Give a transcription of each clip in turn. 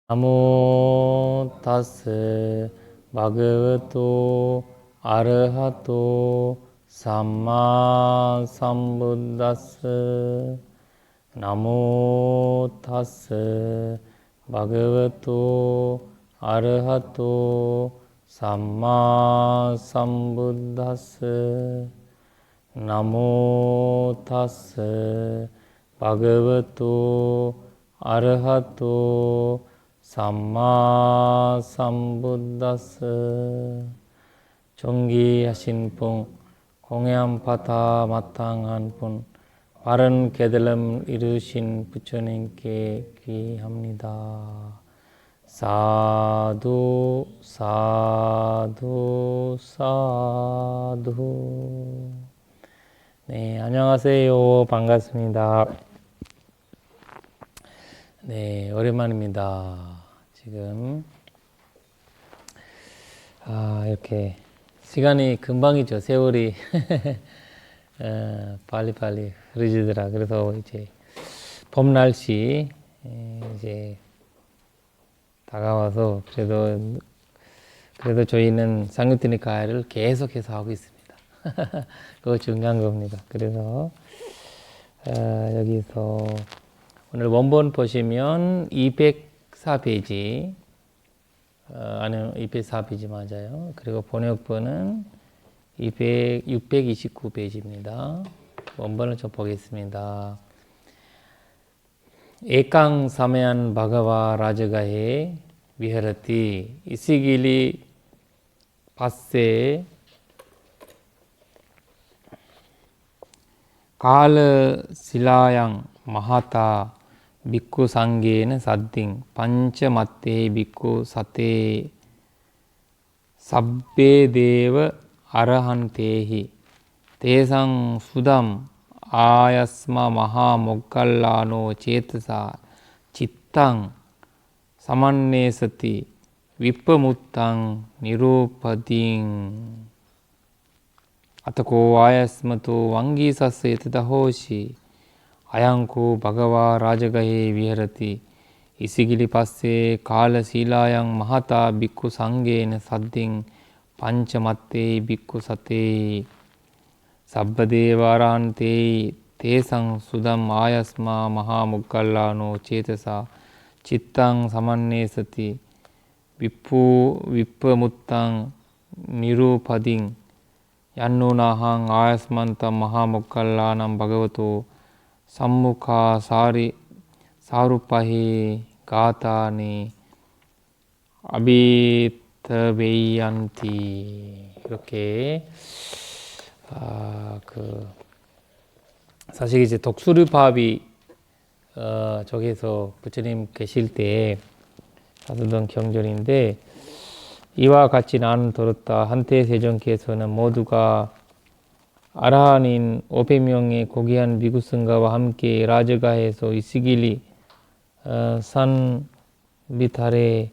나모 타스 바그와토 아르하토 삼마 삼부다스. 나모 타스 바그와토 아르하토 삼마 삼부다스. 나모 타스 바그와토 아르하토 삼마 삼부다스. 존귀하신 분, 공양파타 마땅한 분, 바른 깨달음 이루신 부처님께 귀합니다. 사두 사두 사두. 네, 안녕하세요. 반갑습니다. 네, 오랜만입니다. 지금 이렇게 시간이 금방이죠. 세월이 빨리빨리 흐르지더라. 그래서 이제 봄 날씨 이제 다가와서 그래도 저희는 상유티니카를 계속해서 하고 있습니다. 그거 중요한 겁니다. 그래서 여기서 오늘 원본 보시면 204페이지 아니요 204페이지 맞아요. 그리고 번역본은 629페이지입니다. 원본을 좀 보겠습니다. 에강 사메안 바가와 라저가해 위하라티 이시길리 바세 කාල සිලායන් මහතා බික්කු සංගේන සද්දින් පංච මත්තේ බික්කු සතේ සබ්බේ දේව අරහන්තේහි තේසං සුදම් ආයස්මා මහා මොග්ගල්ලානෝ චේතසා චිත්තං සමන්නේසති විප්පමුත්තං නිරූපදීන් අතකෝ ආයස්මතෝ වංගීසස්ස යතද හෝෂි අයංකෝ භගවා රාජගහේ විහෙරති ඉසිගිලි පස්සේ කාල සීලායන් මහතා බික්කු සංගේන සද්දින් පංච මත්තේ බික්කු සතේ සබ්බදේවාරහන්තේ තේසං සුදම් ආයස්මා මහා මුග්ගල්ලානෝ චේතසා චිත්තං සමන්නේසති විප්පමුත්තං නිරූපදින් යන්නෝනාහං ආයස්මන්තම් මහා මොග්ගල්ලානම් භගවතෝ සම්මුඛා සාරුපහි ගාථානි අභිතවෙයන්ති. 이렇게 사실 이제 독수리파비 저기서 부처님 계실 때 하던 경전인데 이와 같이 나는 들었다. 한때 세존께서는 모두가 아라한인 500명의 고귀한 미구승가와 함께 라저가에서 이시길리 산 밑 아래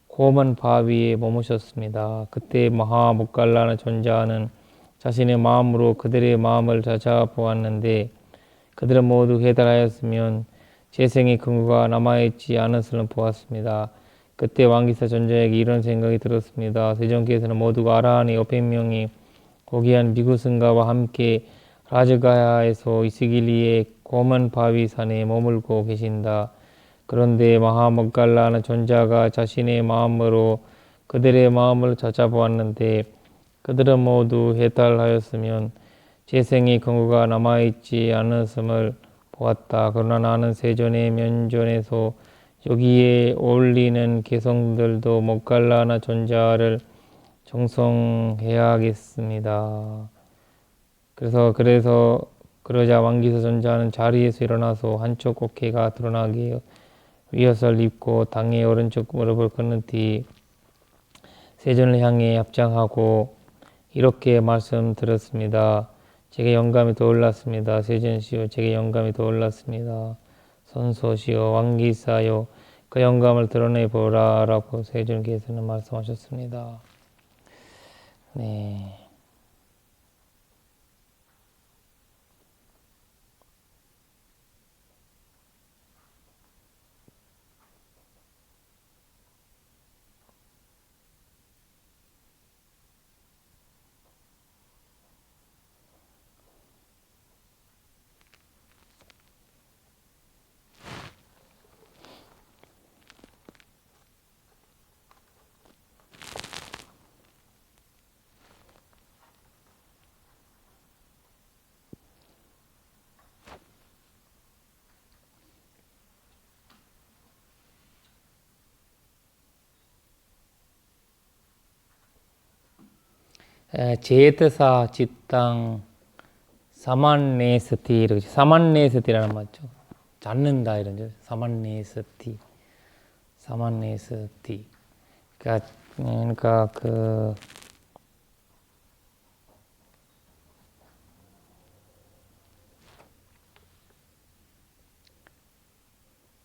고먼 바위에 머무셨습니다. 그때 마하 모갈라나 존자는 자신의 마음으로 그들의 마음을 찾아보았는데 그들은 모두 해달하였으면 재생의 근거가 남아있지 않았음을 보았습니다. 그때 왕기사 존자에게 이런 생각이 들었습니다. 세존께서는 모두가 아라한이 500명이 고귀한 미구승가와 함께 라즈가야에서 이시길리의 고먼 바위 산에 머물고 계신다. 그런데 마하모갈라나 존자가 자신의 마음으로 그들의 마음을 찾아보았는데 그들은 모두 해탈하였으면 재생의 근거가 남아있지 않았음을 보았다. 그러나 나는 세존의 면전에서 여기에 어울리는 개성들도 모갈라나 존자를 정성해야겠습니다. 그러자 왕기사 존자는 자리에서 일어나서 한쪽 어깨가 드러나게 위옷을 입고 당의 오른쪽 무릎을 꿇는 뒤 세존을 향해 합장하고 이렇게 말씀드렸습니다. 제게 영감이 떠올랐습니다. 세존시여, 제게 영감이 떠올랐습니다. 선소시여, 왕기사여, 그 영감을 드러내보라 라고 세존께서는 말씀하셨습니다. 네. 제트사 지땅 사만네스티 이렇게 사만네스티라는 말죠. 잡는다 이런 죠. 사만네스티. 그러니까 그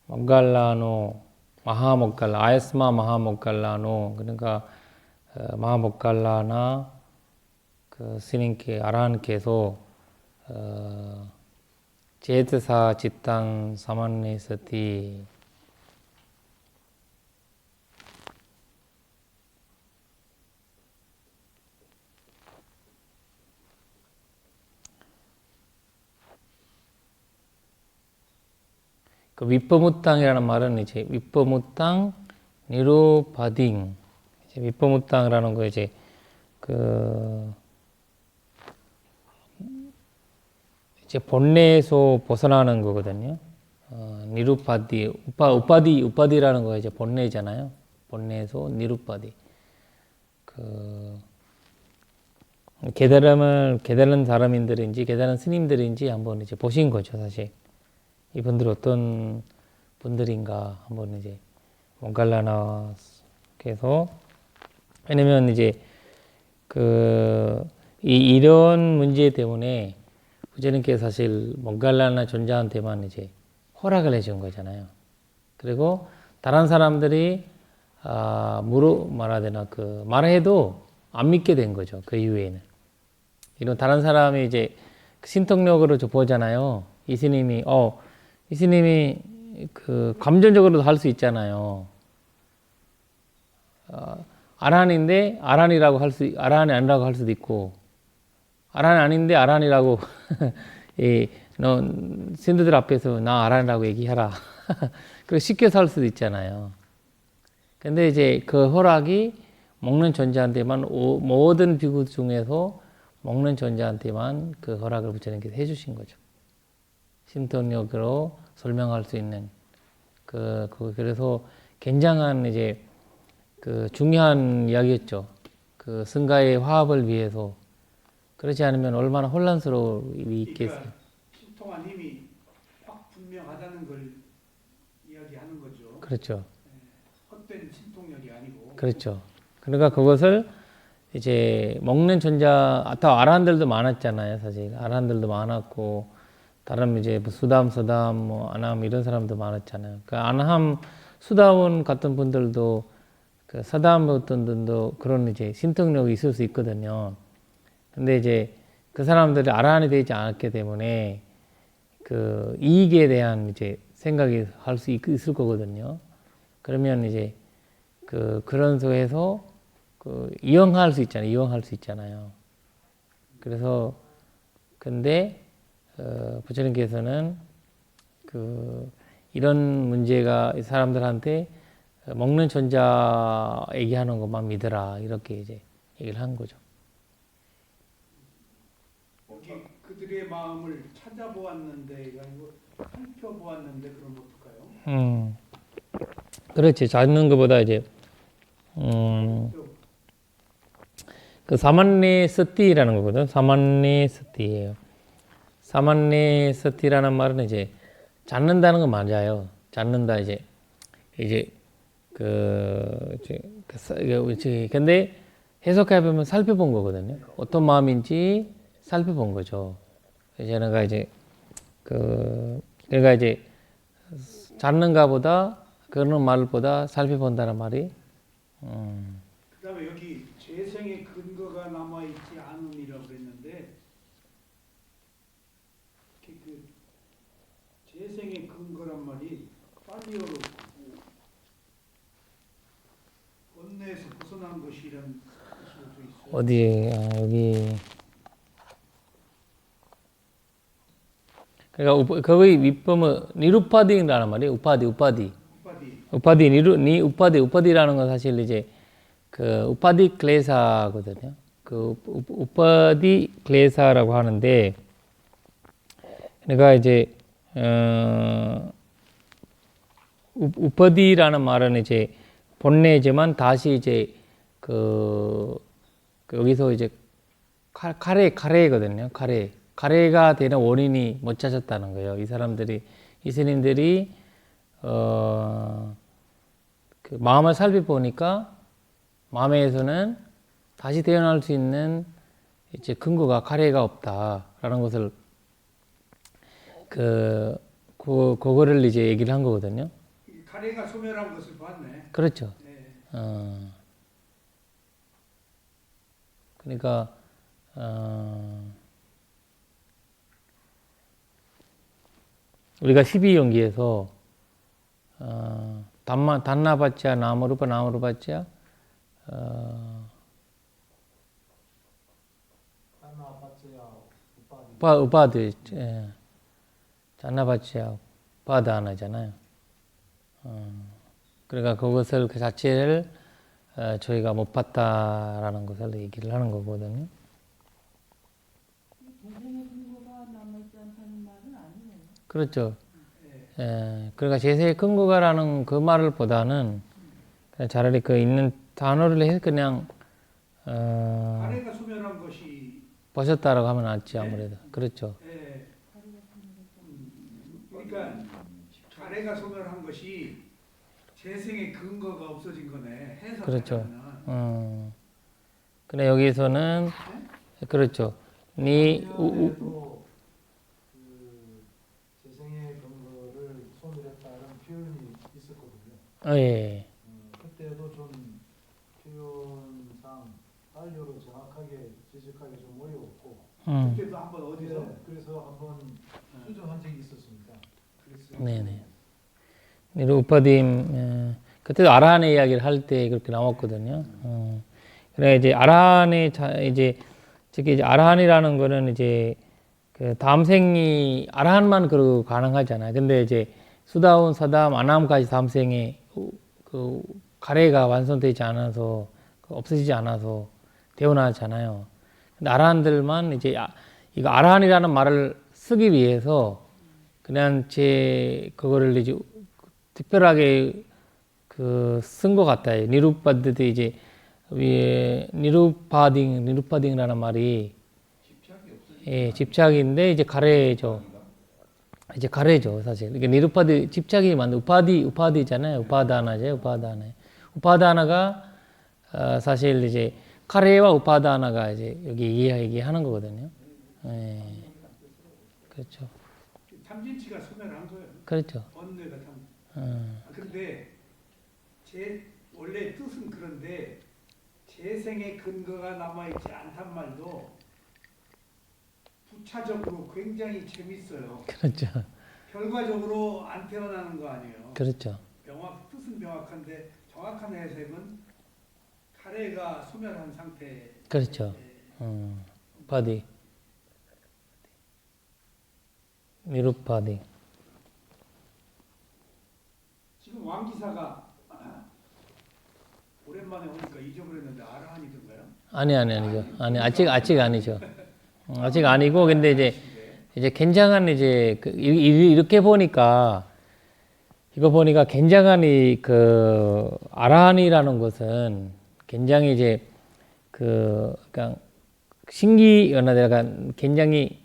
moggal라노 마하mog갈라 아야스마 마하mog갈라노 그러니까 마하mog갈라나 그 스님께 아라한께서 제트사 지땅 사만네스티 그 위법무땅이라는 말은 이제 위법무땅 니루바딩 이제 위법무땅이라는 거 이제 그 이제 본래에서 벗어나는 거거든요. 니루바디 우파디라는 거 이제 본래잖아요. 본래에서 니루바디 그 깨달은 사람인들인지 깨달은 스님들인지 한번 이제 보신 거죠, 사실. 이분들 어떤 분들인가 한번 이제 몽갈라나께서 왜냐면 이제 이런 문제 때문에 부처님께서 사실 몽갈라나 존자한테만 이제 허락을 해준 거잖아요. 그리고 다른 사람들이 말해도 안 믿게 된 거죠. 그 이후에는 이런 다른 사람이 이제 신통력으로 보잖아요. 이 스님이 그 감정적으로도 할 수 있잖아요. 아란인데 아란이라고 아란이 아니라고 할 수도 있고, 아란 아닌데 아란이라고 너 신도들 앞에서 나 아란이라고 얘기하라. 그리고 쉽게 살 수도 있잖아요. 근데 이제 그 허락이 먹는 존재한테만 모든 비구 중에서 먹는 존재한테만 그 허락을 부처님께서 해주신 거죠. 신통력으로 설명할 수 있는 그래서 굉장한 이제 그 중요한 이야기였죠. 그 승가의 화합을 위해서. 그렇지 않으면 얼마나 혼란스러움이 있겠어요. 그러니까 신통한 힘이 확 분명하다는 걸 이야기하는 거죠. 그렇죠. 헛된 신통력이 아니고. 그렇죠. 그러니까 그것을 이제 먹는 존자, 아라한들도 많았잖아요, 사실. 아라한들도 많았고, 다른 이제 수담, 서담, 아남 이런 사람도 많았잖아요. 그 아남, 수담원 같은 분들도 그 서담 어떤 분도 그런 이제 신통력이 있을 수 있거든요. 근데 이제 그 사람들이 아라한이 되지 않았기 때문에 그 이익에 대한 이제 생각이 할 수 있을 거거든요. 그러면 이제 그런 속에서 이용할 수 있잖아요. 그래서 근데 부처님께서는 이런 문제가 사람들한테 먹는 존자 얘기하는 것만 믿으라 이렇게 이제 얘기를 한 거죠. 여기 그들의 마음을 찾아보았는데 아니고 살펴보았는데 그럼 어떨까요? 그렇지. 찾는 것보다 이제 그 사만네스티라는 거거든. 사만네스티예요. 사만네스티라는 말은 이제 찾는다는 건 맞아요. 찾는다 이제 근데 해석해 보면 살펴본 거거든요. 어떤 마음인지 살펴본 거죠. 제가 이제 그러니까 이제 찾는가보다 그런 말보다 살펴본다는 말이. 그다음에 여기 재생의 근거가 남아 있지 않음이라고 그랬는데 그 재생의 근거란 말이 빨리어로 원내에서 벗어난 것이란 뜻으로 돼 있어요. 어디 여기 그러니까 거의 윗범은 니루파디라는 말이에요. 우파디라는 건 사실 이제 그 우파디 클레사거든요. 그 우파디 클레사라고 하는데 그러니까 이제 우파디라는 말은 이제 본래지만 다시 이제 여기서 이제 가래거든요. 가래가 되는 원인이 못 찾았다는 거예요. 이 사람들이, 이 스님들이, 그 마음을 살펴보니까 마음에서는 다시 태어날 수 있는 이제 근거가 가래가 없다라는 것을 그거를 이제 얘기를 한 거거든요. 가래가 소멸한 것을 봤네. 그렇죠. 네. 그러니까 우리가 12연기에서 단나받자 나무루파 나무루받자 우파드 단나받자 바다나잖아요. 그러니까 그것을 그 자체를 저희가 못 봤다라는 것을 얘기를 하는 거거든요. 재생의 근거가 남아있지 않다는 말은 아니네요. 그렇죠. 그러니까 재생의 근거가라는 그 말을 보다는 그냥 차라리 그 있는 단어를 해서 그냥 가래가 소멸한 것이 보셨다라고 하면 낫지 아무래도. 그렇죠. 예. 그러니까 가래가 소멸한 것이 재생의 근거가 없어진 거네. 해석. 그렇죠. 그래 여기서는 그렇죠. 그 재생의 근거를 소멸했다는 표현이 있었거든요. 예. 그때도 좀 표현상 한료로 정확하게 지적하기 좀 어려웠고 그때도 한번 어디서 네, 그래서 한번 수정한 적이 있었습니다. 그래서 네네. 우파딤 그때도 아라한의 이야기를 할 때 그렇게 나왔거든요. 그래 이제 아라한의 이제 특히 이제 아라한이라는 거는 이제 그 다음 생이 아라한만 그러고 가능하잖아요. 근데 이제 수다운, 사담, 아남까지 다음 생에 그 가래가 완성되지 않아서 없어지지 않아서 태어나잖아요. 근데 아라한들만 이제 이거 아라한이라는 말을 쓰기 위해서 그냥 그거를 이제 특별하게 쓴 것 같아요. 니루파드도 이제 위에 니루파딩이라는 말이 집착인데 이제 가래죠. 이제 가래죠, 사실. 그러니까 니루파드 집착이 맞는 우파디잖아요. 우파다나가 사실 이제 가래와 우파다나가 이제 여기 얘기하는 거거든요. 예. 그렇죠. 탐진치가 소멸한 거예요. 그렇죠. 언뇌가 그런데 원래 뜻은 그런데 재생의 근거가 남아있지 않단 말도 부차적으로 굉장히 재밌어요. 그렇죠. 결과적으로 안 태어나는 거 아니에요. 그렇죠. 뜻은 명확한데 정확한 해석은 가래가 소멸한 상태. 그렇죠. 바디. 미루파디. 지금 왕기사가 오랜만에 오니까 잊어버렸는데 아라한이던가요? 아니죠. 아직 아니죠. 아직 아니고 근데 이제 굉장한 이제 이렇게 보니까 이거 보니까 굉장한 그 아라한이라는 것은 굉장히 이제 그러니까 약간 굉장히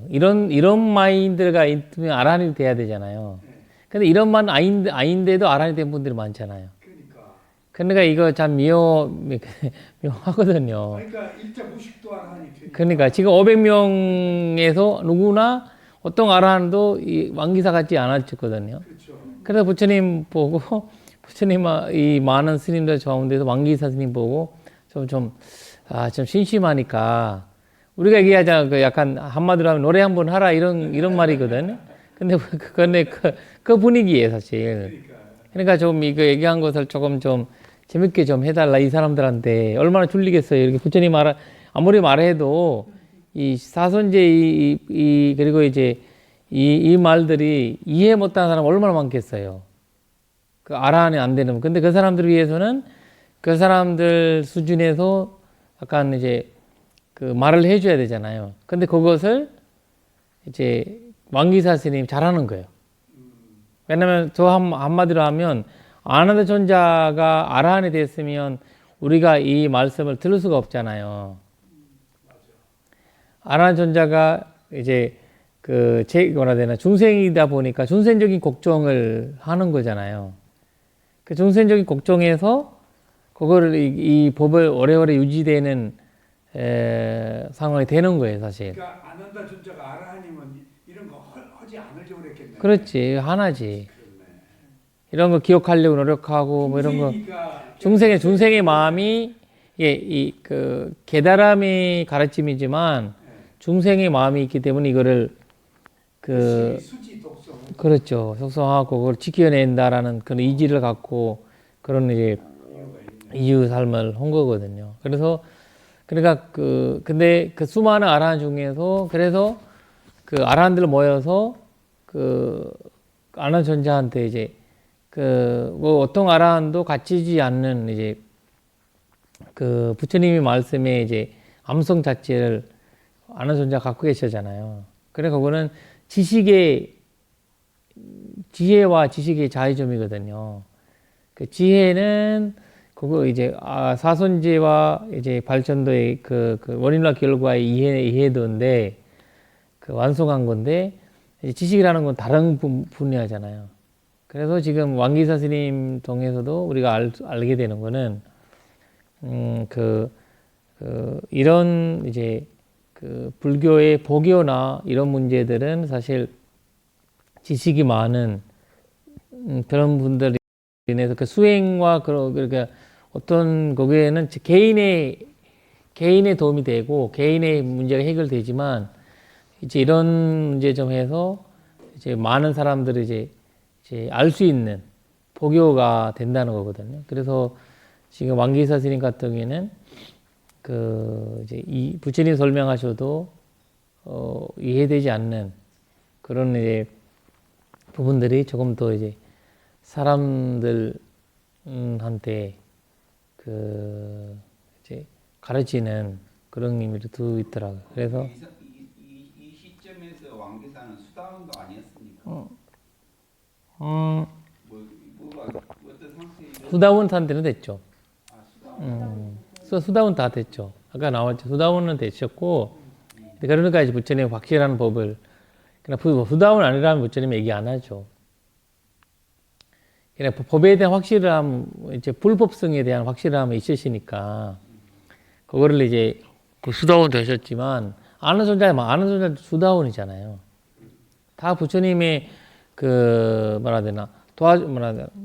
이런 마인드가 있으면 아라한이 돼야 되잖아요. 근데 이런 만 아닌데도 아라한이 된 분들이 많잖아요. 그러니까 이거 참 묘하거든요. 그러니까 일자 무식도 아라한이 되니까. 그러니까 지금 500명에서 누구나 어떤 아라한도 이 왕기사 같지 않았거든요. 그렇죠. 그래서 부처님 보고 부처님 이 많은 스님들 가운데서 왕기사 스님 보고 좀 심심하니까 우리가 얘기하자 그 약간 한마디로 하면 노래 한번 하라 이런 말이거든요. 근데 그 분위기에 사실. 그러니까 좀 이거 얘기한 것을 조금 좀 재밌게 좀 해달라 이 사람들한테 얼마나 줄리겠어요. 이렇게 부처님 아무리 말해도 이 사손제 그리고 이제 이 말들이 이해 못하는 사람 얼마나 많겠어요. 그 아라한이 안 되는. 근데 그 사람들을 위해서는 그 사람들 수준에서 약간 이제 그 말을 해줘야 되잖아요. 근데 그것을 이제 왕기사 스님이 잘하는 거예요. 왜냐면 저 한마디로 하면 아나다 존자가 아라한이 됐으면 우리가 이 말씀을 들을 수가 없잖아요. 아라한존자가 이제 뭐라 해야 되나, 중생이다 보니까 중생적인 걱정을 하는 거잖아요. 그 중생적인 걱정에서 그거를 이 법을 오래오래 유지되는 상황이 되는 거예요, 사실. 그러니까 아난다 존자가 아라하님은 이런 거 하지 않으려고 그랬겠네. 그렇지, 하나지. 이런 거 기억하려고 노력하고 뭐 이런 거. 중생의 마음이 그 깨달음의 가르침이지만 중생의 마음이 있기 때문에 이거를 수지 독성. 그렇죠. 속성하고 그걸 지켜낸다라는 그런 의지를 갖고 그런 이제 이유 삶을 한 거거든요. 그러니까 근데 그 수많은 아라한 중에서 그래서 그 아라한들 모여서 그 아라한 존자한테 이제 뭐 어떤 아라한도 갇히지 않는 이제 그 부처님의 말씀에 이제 암송 자체를 아라한 존자 갖고 계시잖아요. 그래 그거는 지혜와 지식의 차이점이거든요. 그 지혜는 그거 이제 사선제와 이제 발전도의 그 원인과 결과의 이해도인데 그 완성한 건데 이제 지식이라는 건 다른 분야잖아요. 그래서 지금 왕기사 스님 통해서도 우리가 알게 되는 거는 이런 이제 그 불교의 보교나 이런 문제들은 사실 지식이 많은 그런 분들이 인해서 그 수행과 그러니까 어떤 거기에는 개인의 도움이 되고 개인의 문제가 해결되지만 이제 이런 문제점에서 이제 많은 사람들이 이제 알 수 있는 보교가 된다는 거거든요. 그래서 지금 왕기사 스님 같은 경우에는 이제 이 부처님 설명하셔도 이해되지 않는 그런 이제 부분들이 조금 더 이제 사람들한테 이제 가르치는 그런 의미도 두 있더라고요. 그래서 이 시점에서 왕기사는 수다원도 아니었습니까? 뭐가 어떤 상태에 수다원 산대는 됐죠. 수다원 수다원 다 됐죠. 아까 나왔죠. 수다원은 되셨고, 그러니까 이제 부처님 확실한 법을, 그러나 수다원 아니라면 부처님 얘기 안 하죠. 그냥 법에 대한 확실함, 이제 불법성에 대한 확실함이 있으시니까, 그거를 이제 그 수다원 되셨지만, 아는 존재 수다원이잖아요. 다 부처님의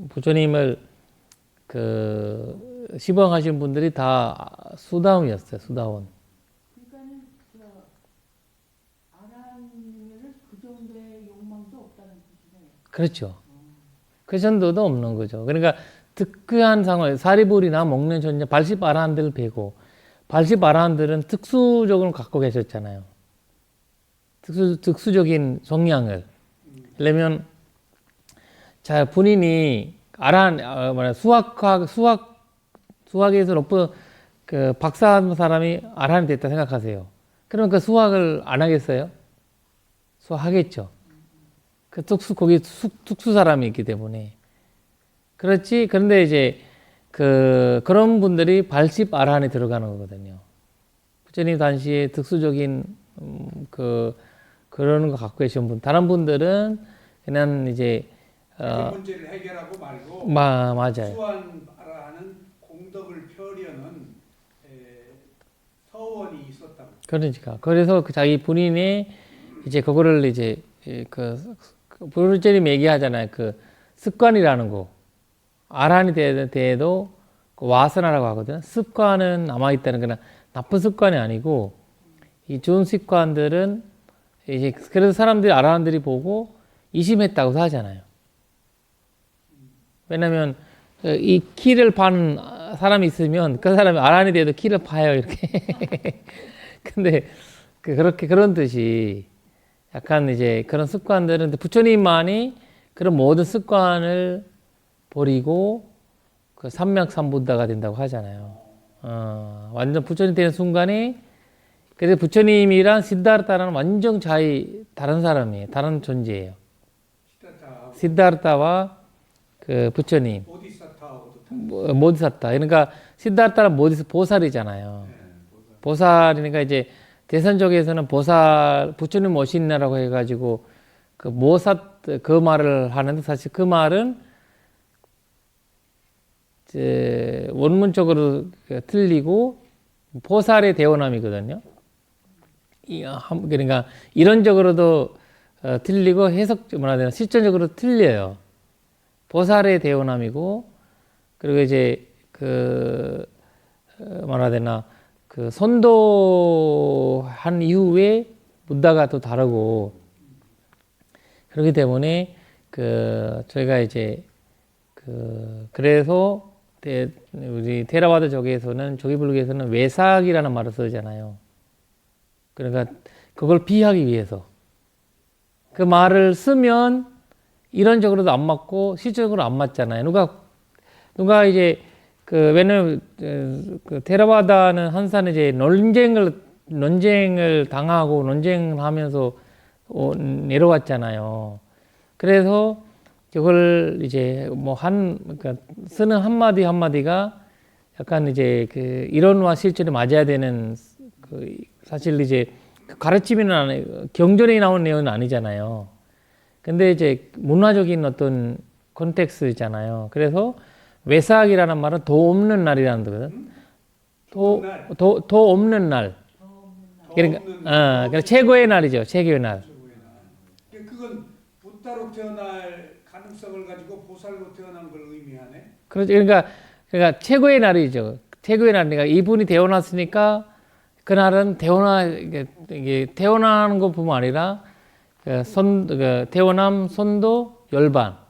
부처님을 시방하신 분들이 다 수다원이었어요. 수다원. 그러니까는 아라한이면은 그 정도의 욕망도 없다는 뜻이네요. 그렇죠. 그 정도도 없는 거죠. 그러니까 특수한 상황, 사리불이나 먹는 존재, 발십 아라한들 빼고, 발십 아라한들은 특수적으로 갖고 계셨잖아요. 특수적인 성향을. 그러면 자 본인이 수학에서 높은 그 박사한 사람이 아라한이 됐다 생각하세요. 그러면 그 수학을 안 하겠어요? 수학하겠죠. 거기 특수 사람이 있기 때문에. 그렇지. 그런데 이제 그런 분들이 발십 아라한에 들어가는 거거든요. 부처님 당시에 특수적인 그런 거 갖고 계신 분. 다른 분들은 그냥 이제 문제를 해결하고 말고 맞아요. 수완하는 공덕을 펴려는 서원이 있었다고. 그러니까 그래서 자기 본인의 이제 그거를 이제 부처님 얘기하잖아요. 그 습관이라는 거 아라한이 돼도 그 와서나라고 하거든요. 습관은 남아 있다는 거는 나쁜 습관이 아니고 이 좋은 습관들은 이제 그래서 사람들이 아라한들이 보고 이심했다고 하잖아요. 왜냐면 이 키를 파는 사람이 있으면 그 사람이 아라한이 돼도 키를 파요 이렇게. 근데 그런 뜻이 약간 이제 그런 습관들은 부처님만이 그런 모든 습관을 버리고 그 삼맥삼보다가 된다고 하잖아요. 완전 부처님 되는 순간에 그래서 부처님이랑 시다르타라는 완전 다른 사람이에요. 다른 존재예요. 시다르타와 그 부처님. 보디사타. 그러니까 시다르타는 보살이잖아요. 보살이니까 이제 대선 쪽에서는 보살 부처님 오신다라고 해가지고 그 모삿 그 말을 하는데 사실 그 말은 이제 원문적으로 틀리고 보살의 대원함이거든요. 그러니까 이론적으로도 틀리고 해석 뭐라 해야 되나 실전적으로 틀려요. 보살의 대원함이고 그리고 이제 그 뭐라 해야 되나 그 선도한 이후에 문다가 또 다르고 그렇기 때문에 그 저희가 이제 그래서 우리 테라와다 쪽에서는 조기불교에서는 외삭이라는 말을 쓰잖아요. 그러니까 그걸 피하기 위해서 그 말을 쓰면 이론적으로도 안 맞고 실질적으로 안 맞잖아요. 누가 이제 왜냐면 그 테라와다는 항상 이제 논쟁을 당하고 논쟁을 하면서 내려왔잖아요. 그래서 그걸 이제 그러니까 쓰는 한마디 한마디가 약간 이제 그 이론과 실전이 맞아야 되는 사실 이제 가르침이나 경전에 나오는 내용은 아니잖아요. 근데 이제 문화적인 어떤 콘텍스트잖아요. 그래서 외삭이라는 말은 도 없는 날이라는 거거든. 도 없는 날. 그러니까 최고의 날이죠. 최고의 날. 그건 부다로 태어날 가능성을 가지고 보살로 태어난 걸 의미하네. 그렇죠. 그러니까 최고의 날이죠. 최고의 날이니까 이분이 태어났으니까 그날은 이게 태어나는 것뿐만 아니라 태어남, 선도, 열반.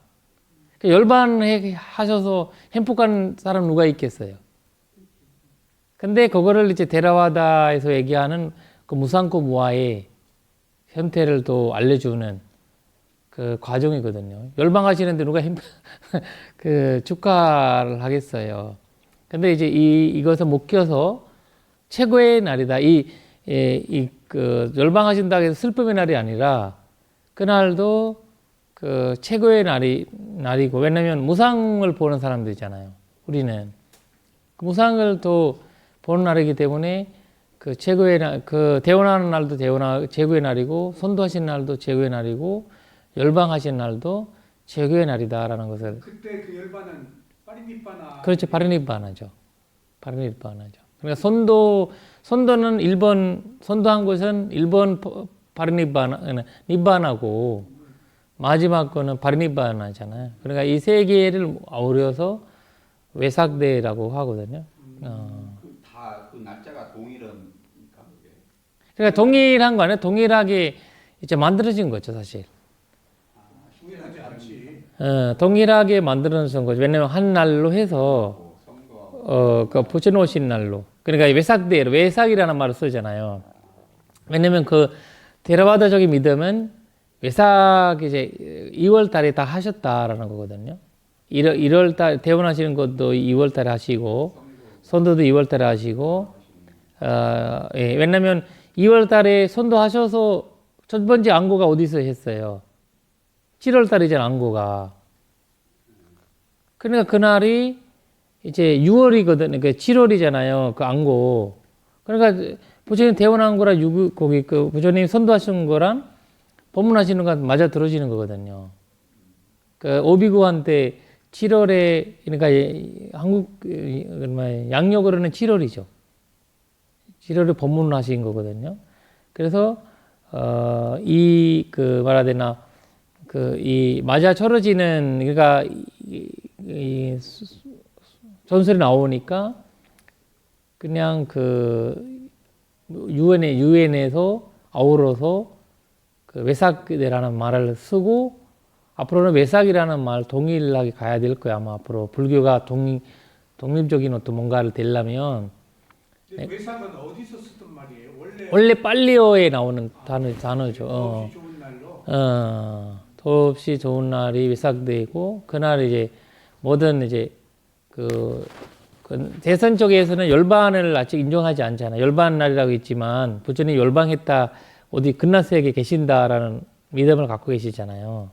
열반 하셔서 행복한 사람 누가 있겠어요? 근데 그거를 이제 데라와다에서 얘기하는 그 무상코 무아의 형태를 또 알려주는 그 과정이거든요. 열방하시는데 누가 축하를 하겠어요. 근데 이제 이것을 못 껴서 최고의 날이다. 열방하신다고 해서 슬픔의 날이 아니라 그날도 그 최고의 날이고, 왜냐면 무상을 보는 사람들이잖아요. 우리는. 그 무상을 또 보는 날이기 때문에 그 최고의 날, 그 대원하는 날도 최고의 날이고, 선도하신 날도 최고의 날이고, 열방하신 날도 최고의 날이다라는 것을. 그때 그 열반은 파리니바나. 그렇죠. 파리니바나죠. 그러니까 선도는 선도한 것은 1번 니바나고, 마지막 거는 파리니바나잖아요. 그러니까 이 세 개를 아우려서 외삭대라고 하거든요. 다 그 날짜가 동일합니까? 그러니까 동일한 거 아니에요? 동일하게 이제 만들어진 거죠, 사실. 동일하지 않지. 동일하게 만들어진 거죠. 왜냐면 한 날로 해서 그 붙여놓으신 날로. 그러니까 외삭이라는 말을 쓰잖아요. 왜냐면 그 데라와다적인 믿음은 외삭 이제 2월 달에 다 하셨다라는 거거든요. 1월 달 퇴원하시는 것도 2월 달에 하시고, 선도도 2월 달에 하시고, 예, 왜냐면 2월 달에 선도하셔서 첫 번째 안고가 어디서 했어요? 7월 달이잖아, 안고가. 그러니까 그날이 이제 6월이거든요. 그 7월이잖아요. 그 안고. 그러니까 부처님 퇴원한 거랑 거기 그 부처님 선도하신 거랑 법문하시는 거 맞아 들어지는 거거든요. 그 오비구한테 7월에 그러니까 한국 양력으로는 7월이죠. 7월에 법문하신 거거든요. 그래서 이 말해야 되나 이 맞아 떨어지는 그러니까 이 전설이 나오니까 그냥 그 유엔에서 아우러서 그 외삭이라는 말을 쓰고 앞으로는 외삭이라는 말 동일하게 가야 될 거야. 아마 앞으로 불교가 독립적인 어떤 뭔가를 되려면. 외삭은 어디서 쓰던 말이에요? 원래 빨리어에 나오는 단어죠. 없이 좋은 날로. 더없이 좋은 날이 외삭되고 그날 이제 모든 이제 그 대선 쪽에서는 열반을 아직 인정하지 않잖아요. 열반 날이라고 있지만 부처님 열방했다 어디 근나스에게 계신다라는 믿음을 갖고 계시잖아요.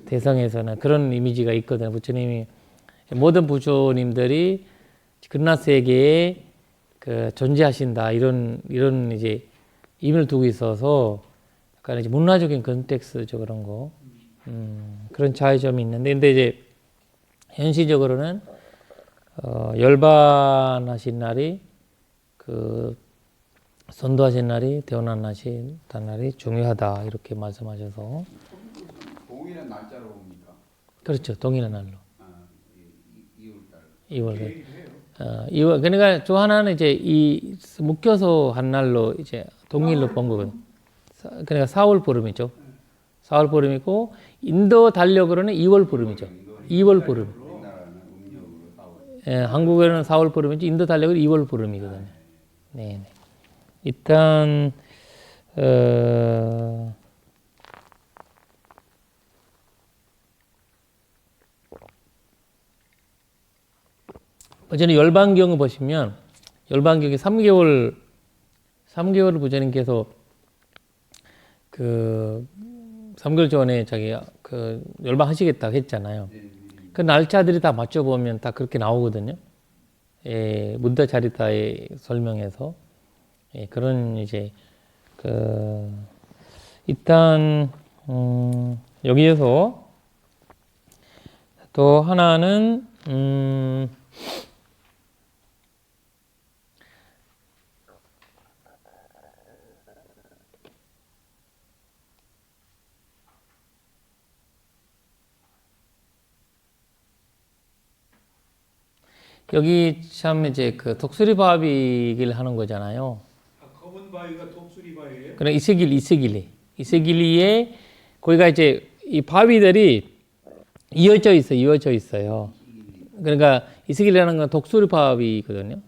대성에서는 그런 이미지가 있거든요. 부처님이 모든 부처님들이 근나스에게 그 존재하신다 이런 이제 의미를 두고 있어서 약간 이제 문화적인 컨텍스트죠 그런 거. 그런 차이점이 있는데 근데 이제 현실적으로는 열반하신 날이 그 선도하신 날이 태어나신 날이 중요하다 이렇게 말씀하셔서 동일한 날짜로 옵니까? 그렇죠 동일한 날로 아, 2월달. 2월 매일 해요. 2월 그러니까 또 하나는 이제 이 묶여서 한 날로 이제 동일로 본 거거든. 그러니까 4월 보름이죠. 4월 보름이고 인도 달력으로는 2월 보름이죠. 2월 보름. 우리나라는 음력으로 4월. 예, 한국에는 4월 보름이지 인도 달력은 2월 보름이거든요. 네, 네. 일단 어제는 열반경을 보시면 열반경이 3개월을 부처님께서 그 3개월 전에 자기 그 열반하시겠다고 했잖아요. 그 날짜들이 다 맞춰보면 다 그렇게 나오거든요. 예, 문다 자리타에 설명해서 예, 그런 이제 그 일단 여기에서 또 하나는 여기 참 이제 그 독수리바위 얘기를 하는 거잖아요. 아, 검은 바위가 독수리 바위예요? 그래 이세길리에 거기가 이제 이 바위들이 이어져 있어요. 그러니까 이세길이라는 건 독수리 바위거든요.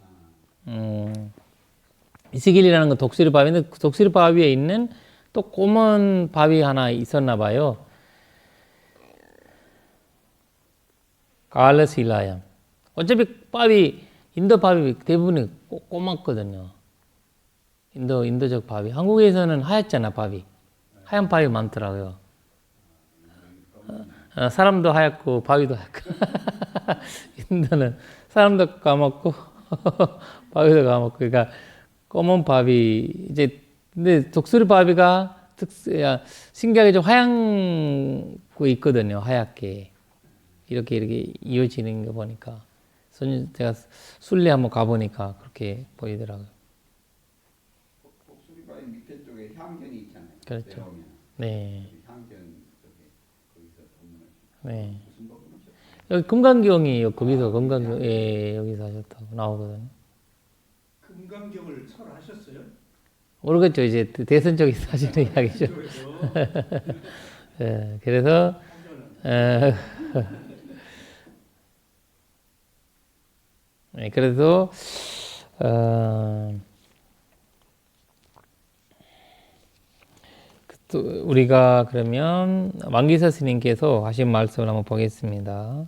이세길이라는 건 독수리 바위인데 그 독수리 바위에 있는 또 검은 바위 하나 있었나 봐요. 갈라실라얌. 어차피 인도 바위 대부분이 꼬맣거든요. 인도적 바위. 한국에서는 하얗잖아, 바위. 하얀 바위 많더라고요. 사람도 하얗고, 바위도 하얗고. 인도는 사람도 까맣고, 바위도 까맣고. 그러니까, 검은 바위. 이제, 근데 독수리 바위가 신기하게 좀 하얀 거 있거든요, 하얗게. 이렇게 이어지는 거 보니까. 제가 순례 한번 가보니까 그렇게 보이더라고요. 독수리바위 밑에 쪽에 향견이 있잖아요. 그렇죠. 내려오면. 네. 향견 쪽에 거기서 법문을 네. 무슨 법문이죠? 여기 금강경이 거기서 금강경 예, 여기서 하셨다고 나오거든요. 금강경을 설하셨어요? 모르겠죠. 이제 대선 쪽에서 하시는 이야기죠. 예, 그래서 네, 그래서 또 우리가 그러면 왕기사 스님께서 하신 말씀을 한번 보겠습니다.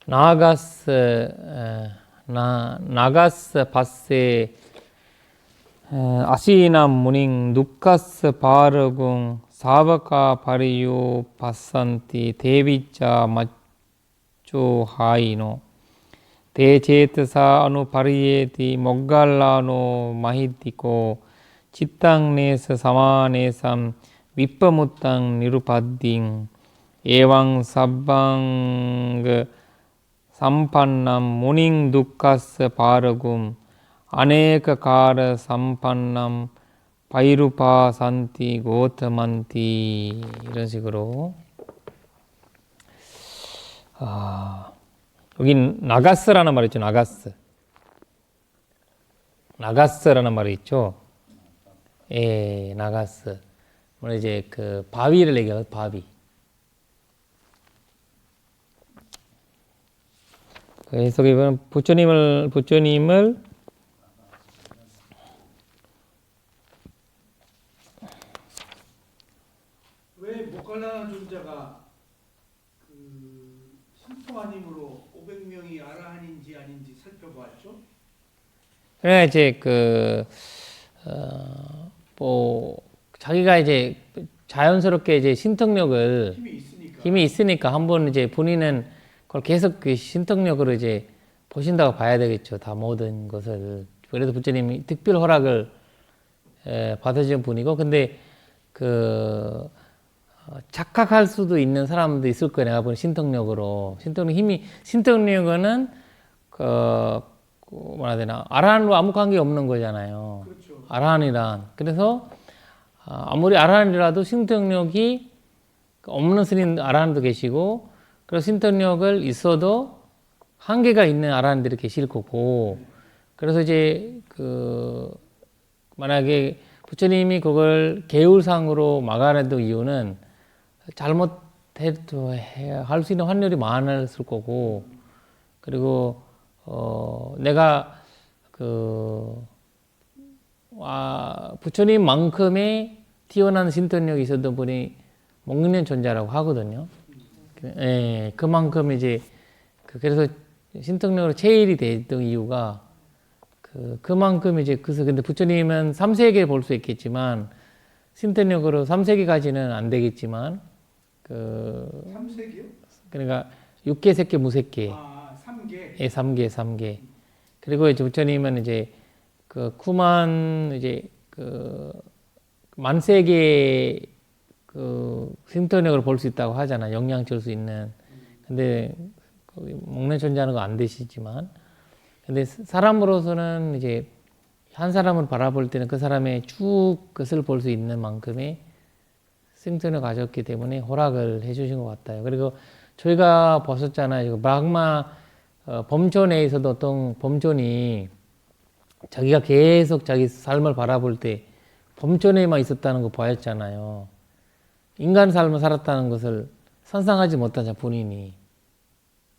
나가스 바세 아시남 무닝 누카스 바르궁 사바카 바리유 바산티 데비자 마초 하이노 대제트사 아누 바리에티 mog갈라노 마히티코 치땅네스 사마네삼 위빠무땅 니루파딩 에왕 sab방 삼판남 모닝 두카스 바르금 아네카 카르 삼판남 바이루파 산티 고트만티 이런 식으로 여기 나가스라는 말이 있죠. 나가스라는 말이 있죠. 예, 나가스. 오늘 이제 그 바위를 얘기해요. 바위. 그래서 이번 부처님을 왜 모갈라나 존자가 그 신토하님으로 500명이 아라한인지 아닌지 살펴봤죠? 그래 이제 뭐 자기가 이제 자연스럽게 이제 신통력을 힘이 있으니까. 한번 이제 본인은 그걸 계속 그 신통력으로 이제 보신다고 봐야 되겠죠. 다 모든 것을. 그래서 부처님이 특별 허락을 받으신 분이고, 근데 그 착각할 수도 있는 사람도 있을 거예요. 내가 보는 신통력으로. 신통력은 뭐라 해야 되나, 아라한으로 아무 관계 없는 거잖아요. 그렇죠. 아라한이란. 그래서 아무리 아라한이라도 신통력이 없는 스님 아라한도 계시고, 그래서 신통력을 있어도 한계가 있는 아라한들이 계실 거고, 그래서 이제 만약에 부처님이 그걸 계율상으로 막아내던 이유는 잘못해도 할 수 있는 확률이 많았을 거고, 그리고 내가 부처님만큼의 뛰어난 신통력이 있었던 분이 목련 존자라고 하거든요. 예, 그만큼 이제 그래서 신통력으로 체일이 됐던 이유가 그만큼 이제 그래서 근데 부처님은 3세계 볼 수 있겠지만 신통력으로 3세계까지는 안 되겠지만 3세기요? 그러니까 6개, 세계, 무색계. 아, 3개. 예, 3개. 그리고 이제 부처님은 이제 쿠만 이제 만세계 신통력을 볼 수 있다고 하잖아. 영향 줄 수 있는. 근데 목련 존재하는 거 안 되시지만, 근데 사람으로서는 이제 한 사람을 바라볼 때는 그 사람의 쭉 것을 볼 수 있는 만큼의 생존을 가졌기 때문에 허락을 해주신 것 같아요. 그리고 저희가 보셨잖아요. 브라흐마 범존 내에서도 어떤 범존이 자기가 계속 자기 삶을 바라볼 때 범존에만 있었다는 거 보였잖아요. 인간 삶을 살았다는 것을 상상하지 못하자 본인이.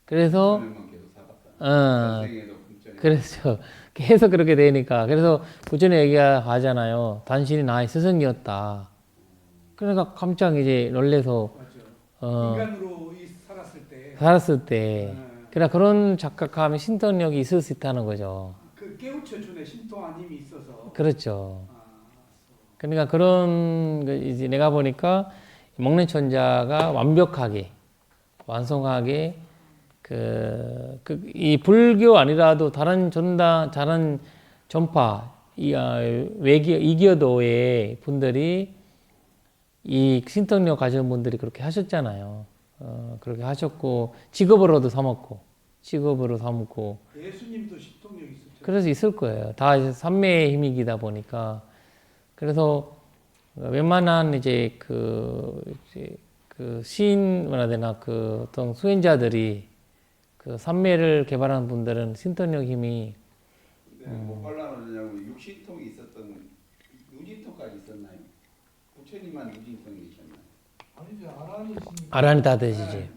그래서 계속 살았다. 전생에도 부처님. 그래서 계속 그렇게 되니까 그래서 부처님 얘기하잖아요. 당신이 나의 스승이었다. 그러니까 깜짝 이제 놀래서 맞죠. 인간으로 살았을 때 그러니까 그런 착각하면 신통력이 있을 수 있다는 거죠. 그 깨우쳐주네 신통한 힘이 있어서. 그렇죠. 그러니까 그런 이제 내가 보니까 목련 천자가 완벽하게 완성하게 이 불교 아니라도 다른 다른 전파 이교도의 분들이 이 신통력 가진 분들이 그렇게 하셨잖아요. 그렇게 하셨고 직업으로 삼았고 예수님도 신통력 있었죠. 그래서 있을 거예요. 다 이제 삼매의 힘이기다 보니까. 그래서 웬만한 이제 시인 뭐라 해야 되나 어떤 수행자들이 삼매를 개발한 분들은 신통력 힘이 목발라는 육신통이 있었던 유진통까지 있었나요? 부처님만 유진통이 계셨나요? 아니죠. 아란이 있으니까. 아란이 다 되시지.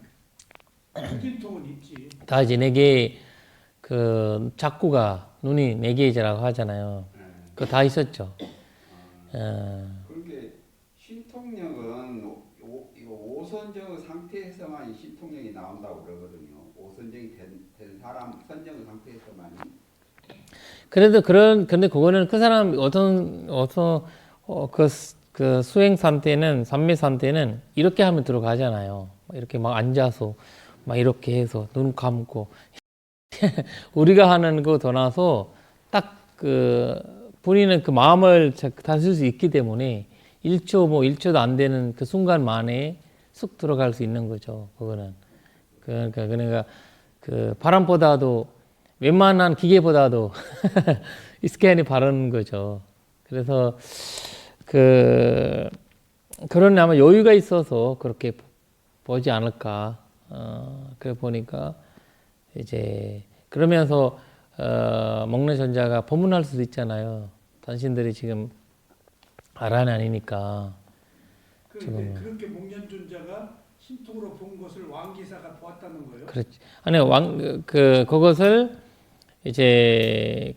유진통은 있지. 다 이제 네 개 작구가 눈이 네 개이라고 하잖아요. 그거 다 있었죠. 그런데 신통력은 오선정 상태에서만 신통력이 나온다고 그러거든요. 오선정이 된 사람 선정 상태에서만. 근데 그거는 그 사람 그 수행 상태는 삼매 상태는 이렇게 하면 들어가잖아요. 이렇게 막 앉아서 막 이렇게 해서 눈 감고 우리가 하는 거 더 나서 딱 본인은 그 마음을 다스릴 수 있기 때문에 1초도 안 되는 그 순간 만에 쑥 들어갈 수 있는 거죠. 그거는. 그러니까 바람보다도 웬만한 기계보다도 이 스캔이 바른 거죠. 그래서 그런 아마 여유가 있어서 그렇게 보지 않을까. 그래 보니까 이제 그러면서 목련 존자가 법문할 수도 있잖아요. 당신들이 지금 아란이 아니니까. 그런데 그렇게 목련 존자가 신통으로 본 것을 왕기사가 보았다는 거예요. 그렇지. 아니 그것을 이제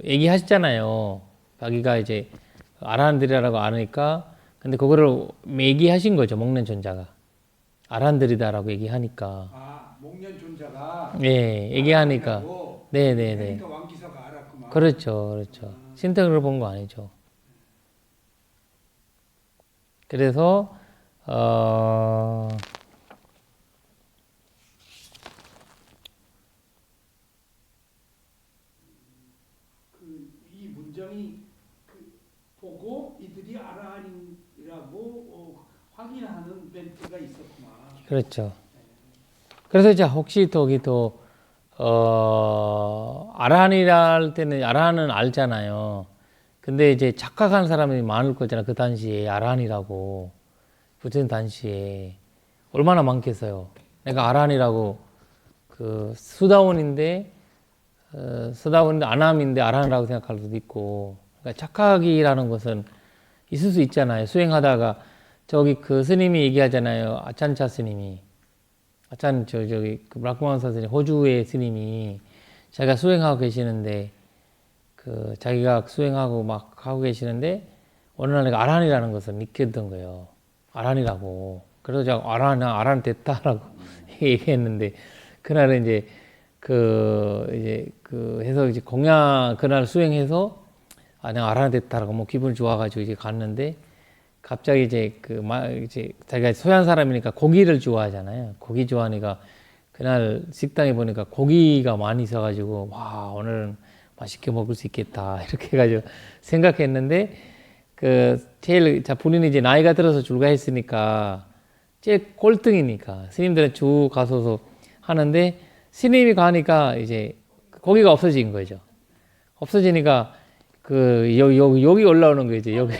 얘기하셨잖아요. 자기가 이제 아란들이라고 아니까. 근데 그거를 얘기하신 거죠. 목련 존자가 아란들이다라고 얘기하니까. 아, 목련 존자가 예, 얘기하니까. 네네네. 그러니까 왕기사가 알았구만. 그렇죠. 신통으로 본 거 아니죠. 그래서 이 문장이 보고 이들이 아라한이라고 확인하는 멘트가 있었구나. 그렇죠. 그래서 이제 혹시 거기 또 아라한이라 할 때는 아라한은 알잖아요. 근데 이제 착각한 사람이 많을 거잖아. 그 당시에 아라한이라고 붙은 당시에 얼마나 많겠어요. 내가 아라한이라고 그 수다원인데 아람인데 아란이라고 생각할 수도 있고, 그러니까 착각이라는 것은 있을 수 있잖아요. 수행하다가 저기 그 스님이 얘기하잖아요. 아찬차 스님이 저기 그 락마원 선생님 호주의 스님이 자기가 수행하고 계시는데 그 자기가 수행하고 막 하고 계시는데 어느 날 내가 아란이라는 것을 느꼈던 거예요. 아란이라고. 그래서 제가 아란 됐다라고 얘기했는데 그날은 이제 해서 이제 그날 수행해서 내가 알아냈다라고 뭐 기분 좋아가지고 이제 갔는데 갑자기 이제 이제 자기가 소양 사람이니까 고기를 좋아하잖아요. 고기 좋아하니까 그날 식당에 보니까 고기가 많이 있어가지고 와, 오늘은 맛있게 먹을 수 있겠다. 이렇게 해가지고 생각했는데 제일 본인이 이제 나이가 들어서 출가했으니까 제일 꼴등이니까 스님들은 쭉 가서서 하는데 스님이 가니까 이제 고기가 없어진 거죠. 없어지니까 여기 올라오는 거죠. 여기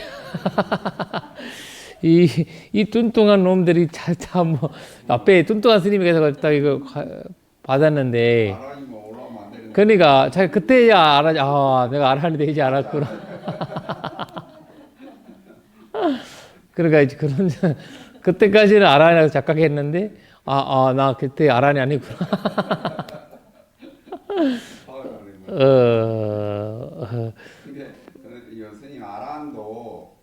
이 뚱뚱한 놈들이 참 앞에 뚱뚱한 스님이 계속 딱 이거 받았는데 아라한이면 올라오면 안 되는데. 그러니까 자기 그때야 내가 아란이 되지 않았구나. 그러니까 이제 그때까지는 아란이라고 착각했는데 나 그때 아란이 아니구나. 근데 이 스님 아란도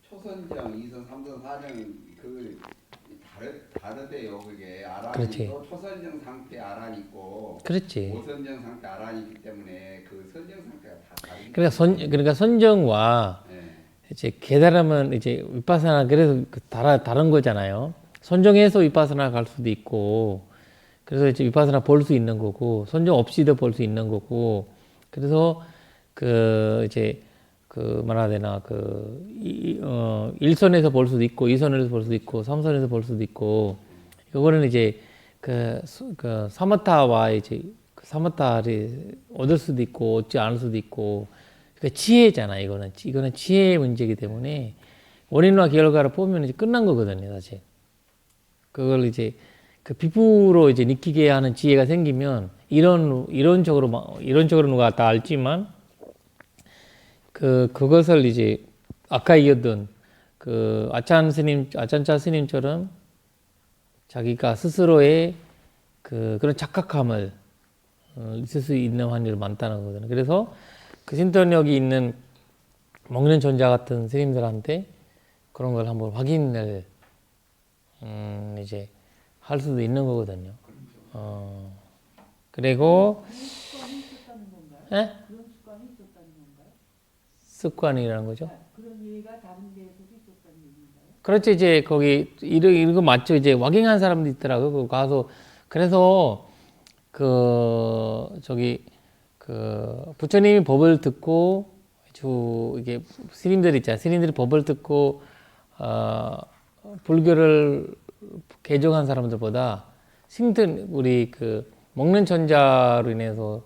초선정, 이선, 삼선, 사정 그 다르대요. 그게 아란이 그렇지. 또 초선정 상태 아란이 있고 그렇지. 오선정 상태 아란이 있기 때문에 그 선정 상태가 다 다르기 그러니까 선정과 네. 이제 깨달음은 이제 위파사나 그래서 다른 거잖아요. 선정해서 위파사나 갈 수도 있고, 그래서 이제 위파사나 볼 수 있는 거고, 선정 없이도 볼 수 있는 거고, 그래서 말해야 되나, 일선에서 볼 수도 있고, 이선에서 볼 수도 있고, 삼선에서 볼 수도 있고, 이거는 이제 사마타와 이제 사마타를 얻을 수도 있고, 얻지 않을 수도 있고, 그러니까 지혜잖아, 이거는 지혜의 문제이기 때문에, 원인과 결과를 보면 이제 끝난 거거든요, 사실. 그걸 이제 비부로 이제 느끼게 하는 지혜가 생기면 이론적으로 누가 다 알지만 그것을 이제 아까 이었던 아찬차 스님처럼 자기가 스스로의 그런 착각함을 있을 수 있는 확률이 많다는 거거든요. 그래서 신통력이 있는 먹는 존자 같은 스님들한테 그런 걸 한번 확인을 이제 할 수도 있는 거거든요. 그리고 그런 습관이 있었다는 건가요? 예? 그런 습관이 있었다는 건가요? 습관이라는 거죠. 그런 얘기가 다른 데에서도 있었다는 얘기인가요? 그렇죠. 이제 거기 이런 거 맞죠. 이제 와깅한 사람도 있더라고요. 그 가서 그래서 부처님이 법을 듣고 이게 스님들 있잖아요. 스님들이 법을 듣고 불교를 개종한 사람들보다 우리 먹는 천자로 인해서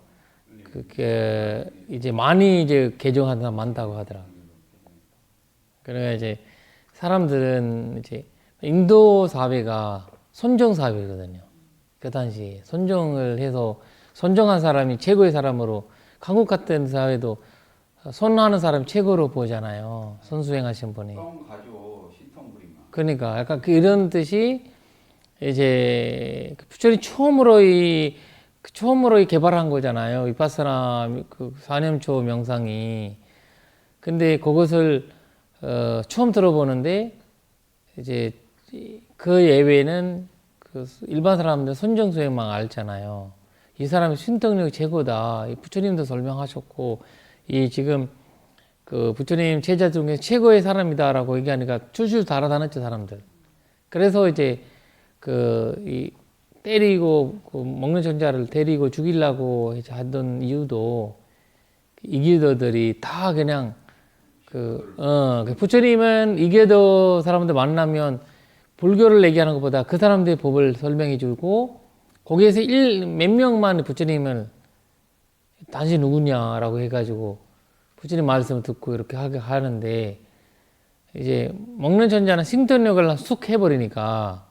이제 많이 이제 개종한 사람 많다고 하더라고요. 그러니까 이제 사람들은 이제 인도 사회가 선정 사회거든요. 그 당시 선정을 해서 선정한 사람이 최고의 사람으로, 한국 같은 사회도 선하는 사람 최고로 보잖아요. 선수행하신 분이. 가죠. 신통부리만. 그러니까 약간 이런 뜻이 이제 부처님 처음으로 개발한 거잖아요. 위파사나 4년초 명상이. 근데 그것을 처음 들어보는데 이제 그 예외는 일반 사람들 선정 수행만 알잖아요. 이 사람이 신통력이 최고다. 부처님도 설명하셨고, 이 지금 그 부처님 제자 중에 최고의 사람이다라고 얘기하니까 줄줄 달아다녔죠, 사람들. 그래서 이제 이 때리고 그 먹는 전자를 데리고 죽이려고 이제 하던 이유도 이기더들이 다 그냥 그 부처님은 이계도 사람들 만나면 불교를 얘기하는 것보다 그 사람들의 법을 설명해 주고 거기에서 몇 명만 부처님을 당신 누구냐라고 해가지고 부처님 말씀을 듣고 이렇게 하게 하는데 이제 먹는 전자는 싱통력을 쑥 해버리니까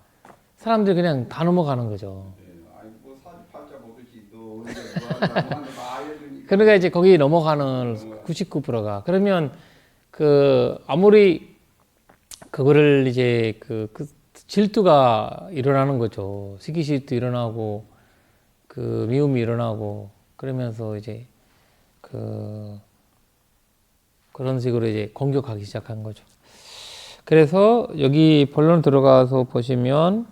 사람들이 그냥 다 넘어가는 거죠. 아니 뭐 사주팔자 보듯이 너 언제 뭐 알려주니까. 그러니까 이제 거기 넘어가는 99%가 그러면 아무리 그거를 이제 그 질투가 일어나는 거죠. 시기질투 일어나고 미움이 일어나고 그러면서 이제 그런 식으로 이제 공격하기 시작한 거죠. 그래서 여기 본론 들어가서 보시면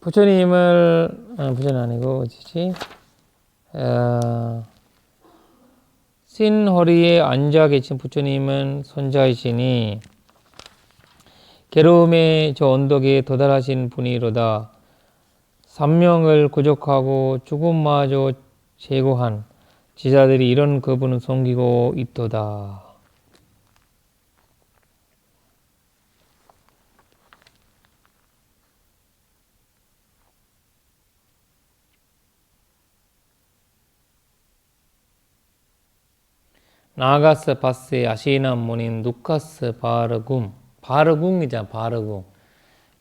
부처님 아니고 어디지? 신허리에 앉아 계신 부처님은 손자이시니 괴로움의 저 언덕에 도달하신 분이로다. 삼명을 구족하고 죽음마저 제고한 지자들이 이런 그분을 섬기고 있도다. 나가스 바세 아시나 모닌 누카스 바르궁이잖아. 바르궁.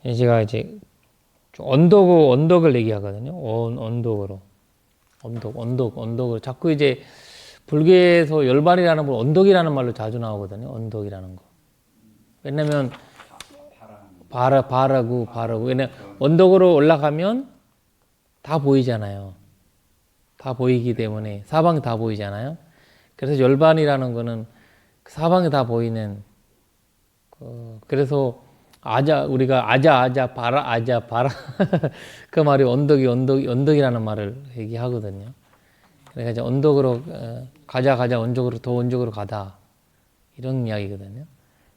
제가 이제 언덕을 얘기하거든요. 언덕으로 자꾸 이제 불교에서 열반이라는 걸 언덕이라는 말로 자주 나오거든요. 언덕이라는 거. 왜냐면 바르구. 왜냐면 언덕으로 올라가면 다 보이잖아요. 다 보이기 때문에 사방이 다 보이잖아요. 그래서 열반이라는 거는 사방이 다 보이는 그래서 우리가 바라 그 말이 언덕이라는 말을 얘기하거든요. 그러니까 이제 언덕으로 가자 더 원적으로 가다 이런 이야기거든요.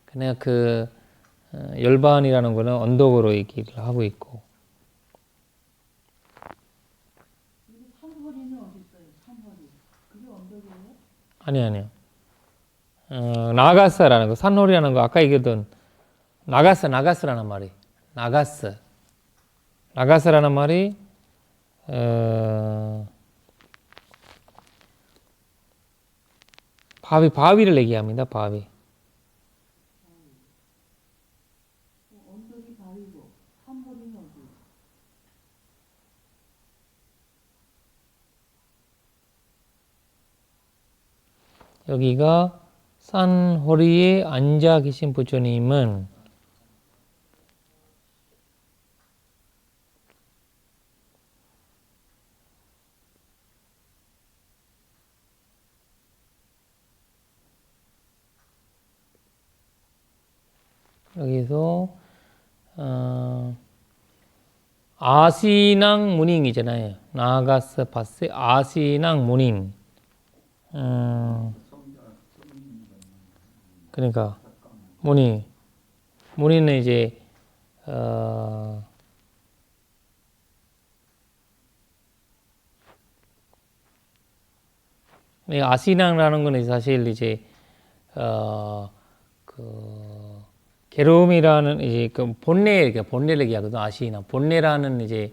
그러니까 열반이라는 거는 언덕으로 얘기를 하고 있고. 산허리는 어디 있어요? 산허리. 그게 언덕이에요? 아니요. 나가스라는 거, 산홀이라는 거, 아까 얘기했던 나가스라는 말이, 나가스라는 말이, 바위를 얘기합니다, 바위. 언덕이 바위고 산허리는 어디? 여기가 산허리에 앉아 계신 부처님은 여기서 아시낭 무닝이잖아요. 나가스 바세 아시낭 무닝. 그러니까 무늬는 이제 아시낭이라는 거는 사실 이제 괴로움이라는 이제 본래를 얘기하거든. 아시낭 본래라는 이제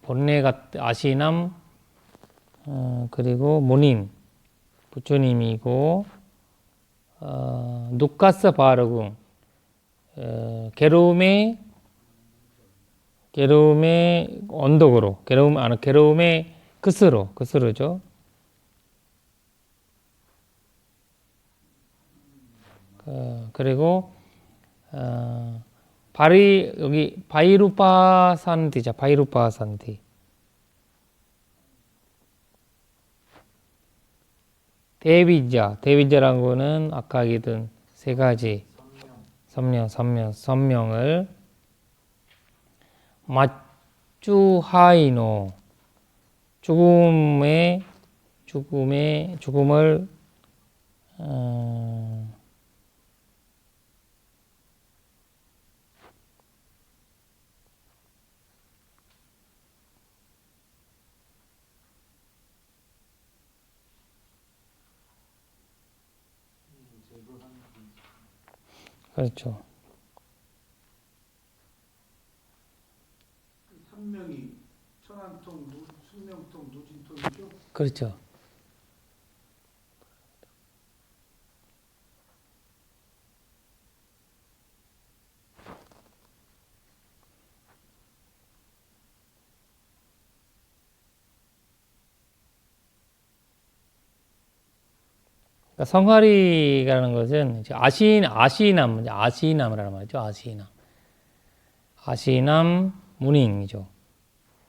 본래가 아시남 그리고 모님 부처님이고 누카스 바르궁 괴로움의 언덕으로 괴로움의 끝으로죠. 그리고 여기 바이루파산디자. 바이루파산디. 대비자라는 거는 아까 얘기했던 세 가지 선명을 마쭈하이노 죽음을 그렇죠. 삼명이 천안통, 숙명통, 노진통이죠. 그렇죠. 그러니까 성하리라는 것은 이제 아시남이라는 말이죠. 아시남 문잉이죠.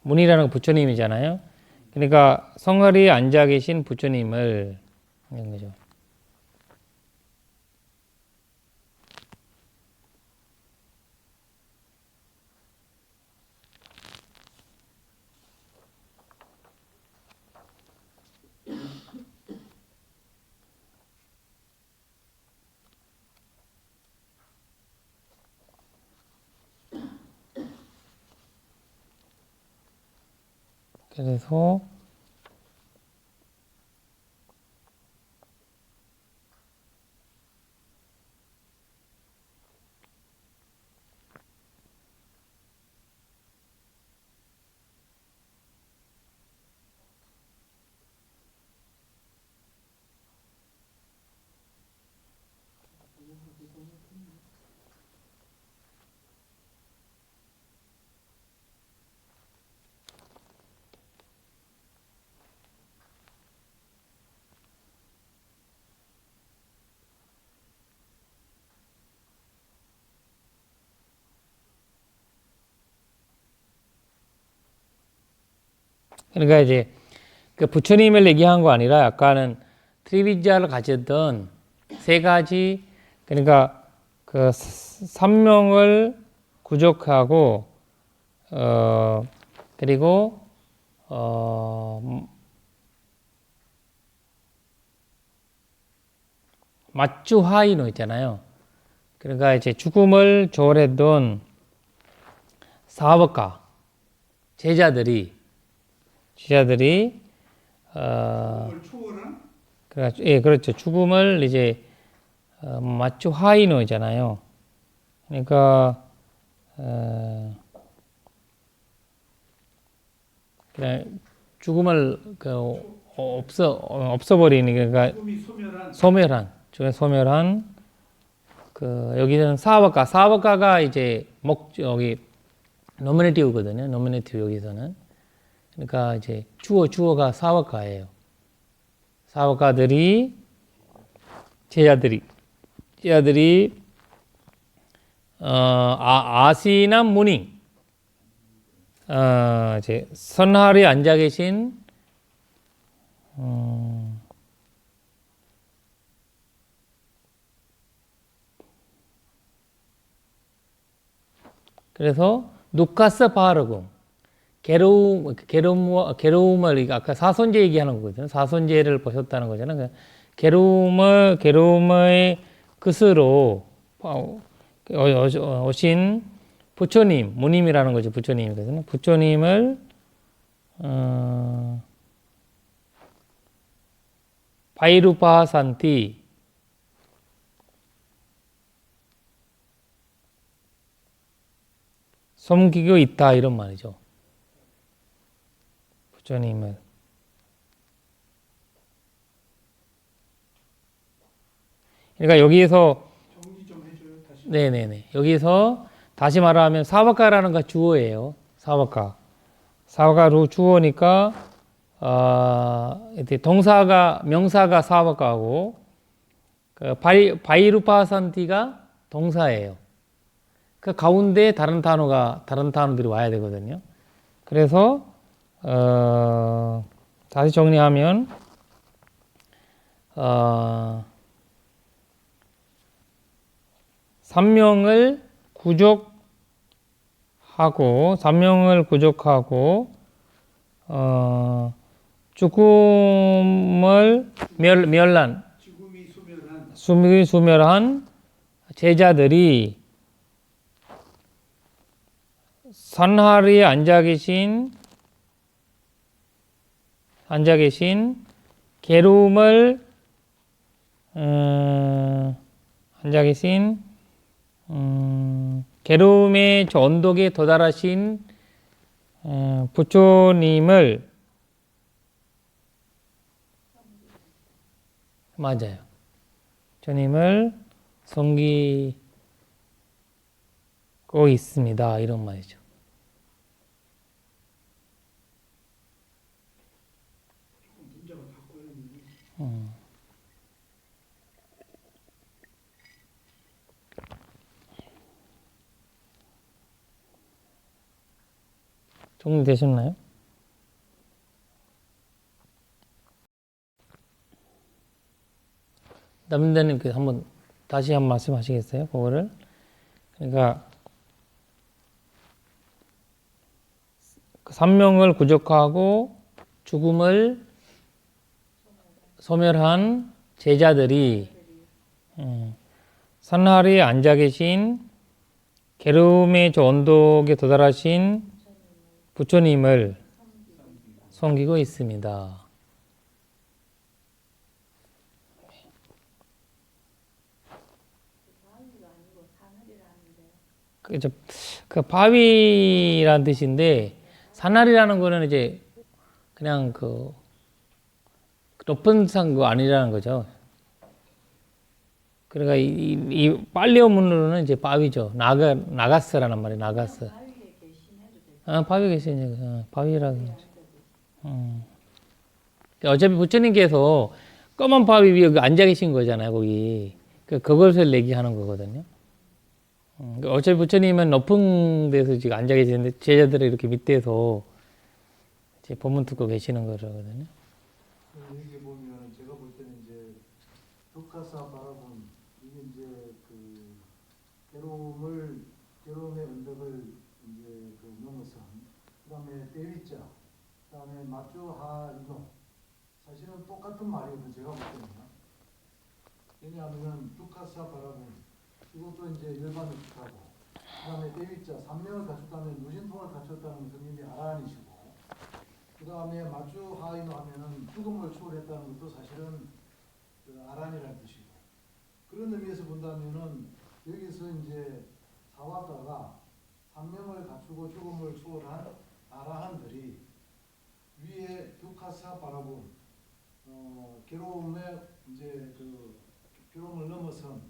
문이라는 건 부처님이잖아요. 그러니까 성하리에 앉아 계신 부처님을 이런 거죠. 그래서 그러니까 이제 그 부처님을 얘기한 거 아니라 약간은 트리비지아를 가졌던 세 가지 그러니까 그 삼명을 구족하고 그리고 마쭈하이노 있잖아요. 그러니까 이제 죽음을 초월했던 사법가 제자들이 죽음을 초월한 예, 그렇죠. 죽음을 이제 마쭈하이노잖아요. 그러니까 그냥 죽음을 없어버리는 그러니까 죽음이 소멸한 소멸한 그 여기는 사법가가 이제 여기 노미네티브거든요. 노미네티브 여기서는 그러니까 이제 주어가 사법가예요. 사법가들이 제자들이 아시남 무닝 이제 선하리에 앉아 계신 그래서 누카스 바르궁 괴로움을 아까 사손제 얘기하는 거거든요. 사손제를 보셨다는 거잖아요. 괴로움의 끝으로 오신 부처님, 무님이라는 거죠. 부처님이거든요. 부처님을 바이루파산티 섬기고 있다 이런 말이죠. 부처님을 그러니까 여기에서 정리 좀 해줘요. 다시. 네네네 여기서 다시 말하면 사법가라는 거 주어예요. 사법가로 주어니까 명사가 사법가고 그 바이루파산티가 동사예요. 그 가운데 다른 단어들이 와야 되거든요. 그래서 다시 정리하면 삼명을 구족하고 하고 사명을 구족하고 죽음을 멸란 죽음이 소멸한 제자들이 산하리에 앉아 계신 게름을 앉아 계신 게름의 저 언덕에 도달하신 부처님을 맞아요. 주님을 섬기고 있습니다. 이런 말이죠. 문자가 바꿔야겠네. 정리되셨나요? 남대님께서 한번 다시 한 말씀하시겠어요? 그거를 그러니까 산명을 구족하고 죽음을 소멸한 제자들이 산하리에 앉아 계신 게름의 저 언덕에 도달하신 부처님을 섬기고 있습니다. 그 바위라는 뜻인데 산하리라는 거는 이제 그냥 그 높은 산 거 아니라는 거죠. 그러니까 이 팔레오문으로는 이제 바위죠. 나가스라는 말이에요. 나가스. 바위에 계시니까 바위라고. 어차피 부처님께서 검은 바위 위에 앉아 계신 거잖아요. 거기 그것을 얘기하는 거거든요. 어차피 부처님은 높은 데서 지금 앉아 계시는데 제자들이 이렇게 밑에서 이제 법문 듣고 계시는 거거든요. 여기 보면 제가 볼 때는 이제 두카사 바라본 이게 이제 그 게름의 언덕을 이제 그 넘어선 그다음에 대위자 그다음에 마쭈하이노 사실은 똑같은 말이거든 제가 볼 때는. 왜냐하면 두카사 바라본 이것도 이제 일반을 뜻하고 그다음에 대위자 삼명을 갖췄다면 무신통을 갖췄다는 스님이 아라한이시고 그다음에 마쭈하이노 하면은 죽음을 초월했다는 것도 사실은 그 아란이라는 뜻이고 그런 의미에서 본다면은 여기서 이제 사와가가 삼명을 갖추고 죽음을 초월한 아라한들이 위에 두카사 바라본 괴로움에 이제 그 괴로움을 넘어선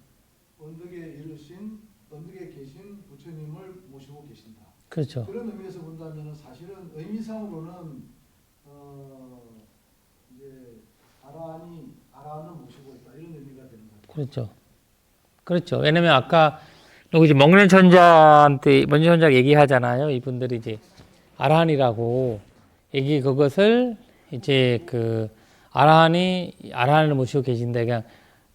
언덕에 계신 부처님을 모시고 계신다. 그렇죠. 그런 의미에서 본다면은 사실은 의미상으로는 이제 아라한을 모시고 있다 이런 의미가 되는 거죠. 그렇죠. 그렇죠. 왜냐면 아까 누구지 먹는 천자한테 먼저 천자 얘기하잖아요. 이분들이 이제 아라한이라고 그것을 이제 그 아라한을 모시고 계신다.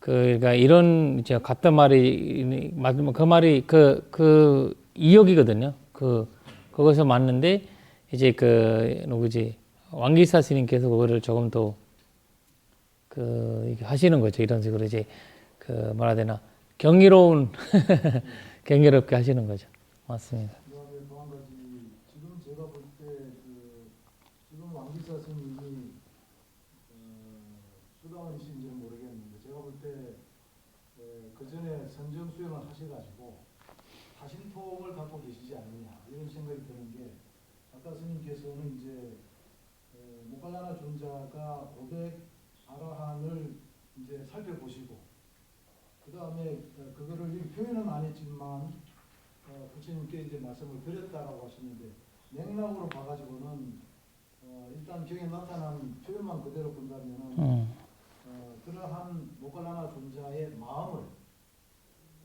그러니까 이런 이제 같은 말이 맞으면 그 말이 그 이역이거든요. 그것을 맞는데 이제 그 누구지 왕기사 스님께서 그거를 조금 더 이게 하시는 거죠. 이런 식으로 이제 그 뭐라 해야 되나 경이로운 경이롭게 하시는 거죠. 맞습니다. 그다음에 또 한 가지 지금 제가 볼 때 지금 왕기사 스님이 수다원이신지는 모르겠는데 제가 볼 때 그 전에 선정 수행을 하셔가지고 다신통을 갖고 계시지 않느냐 이런 생각이 드는 게 아까 스님께서는 이제 모갈라나 존자가 500 아라한을 이제 살펴보시고 그 다음에 그거를 표현은 안 했지만 부처님께 이제 말씀을 드렸다라고 하시는데 맥락으로 봐가지고는 일단 경에 나타난 표현만 그대로 본다면은 그러한 모갈라나 존자의 마음을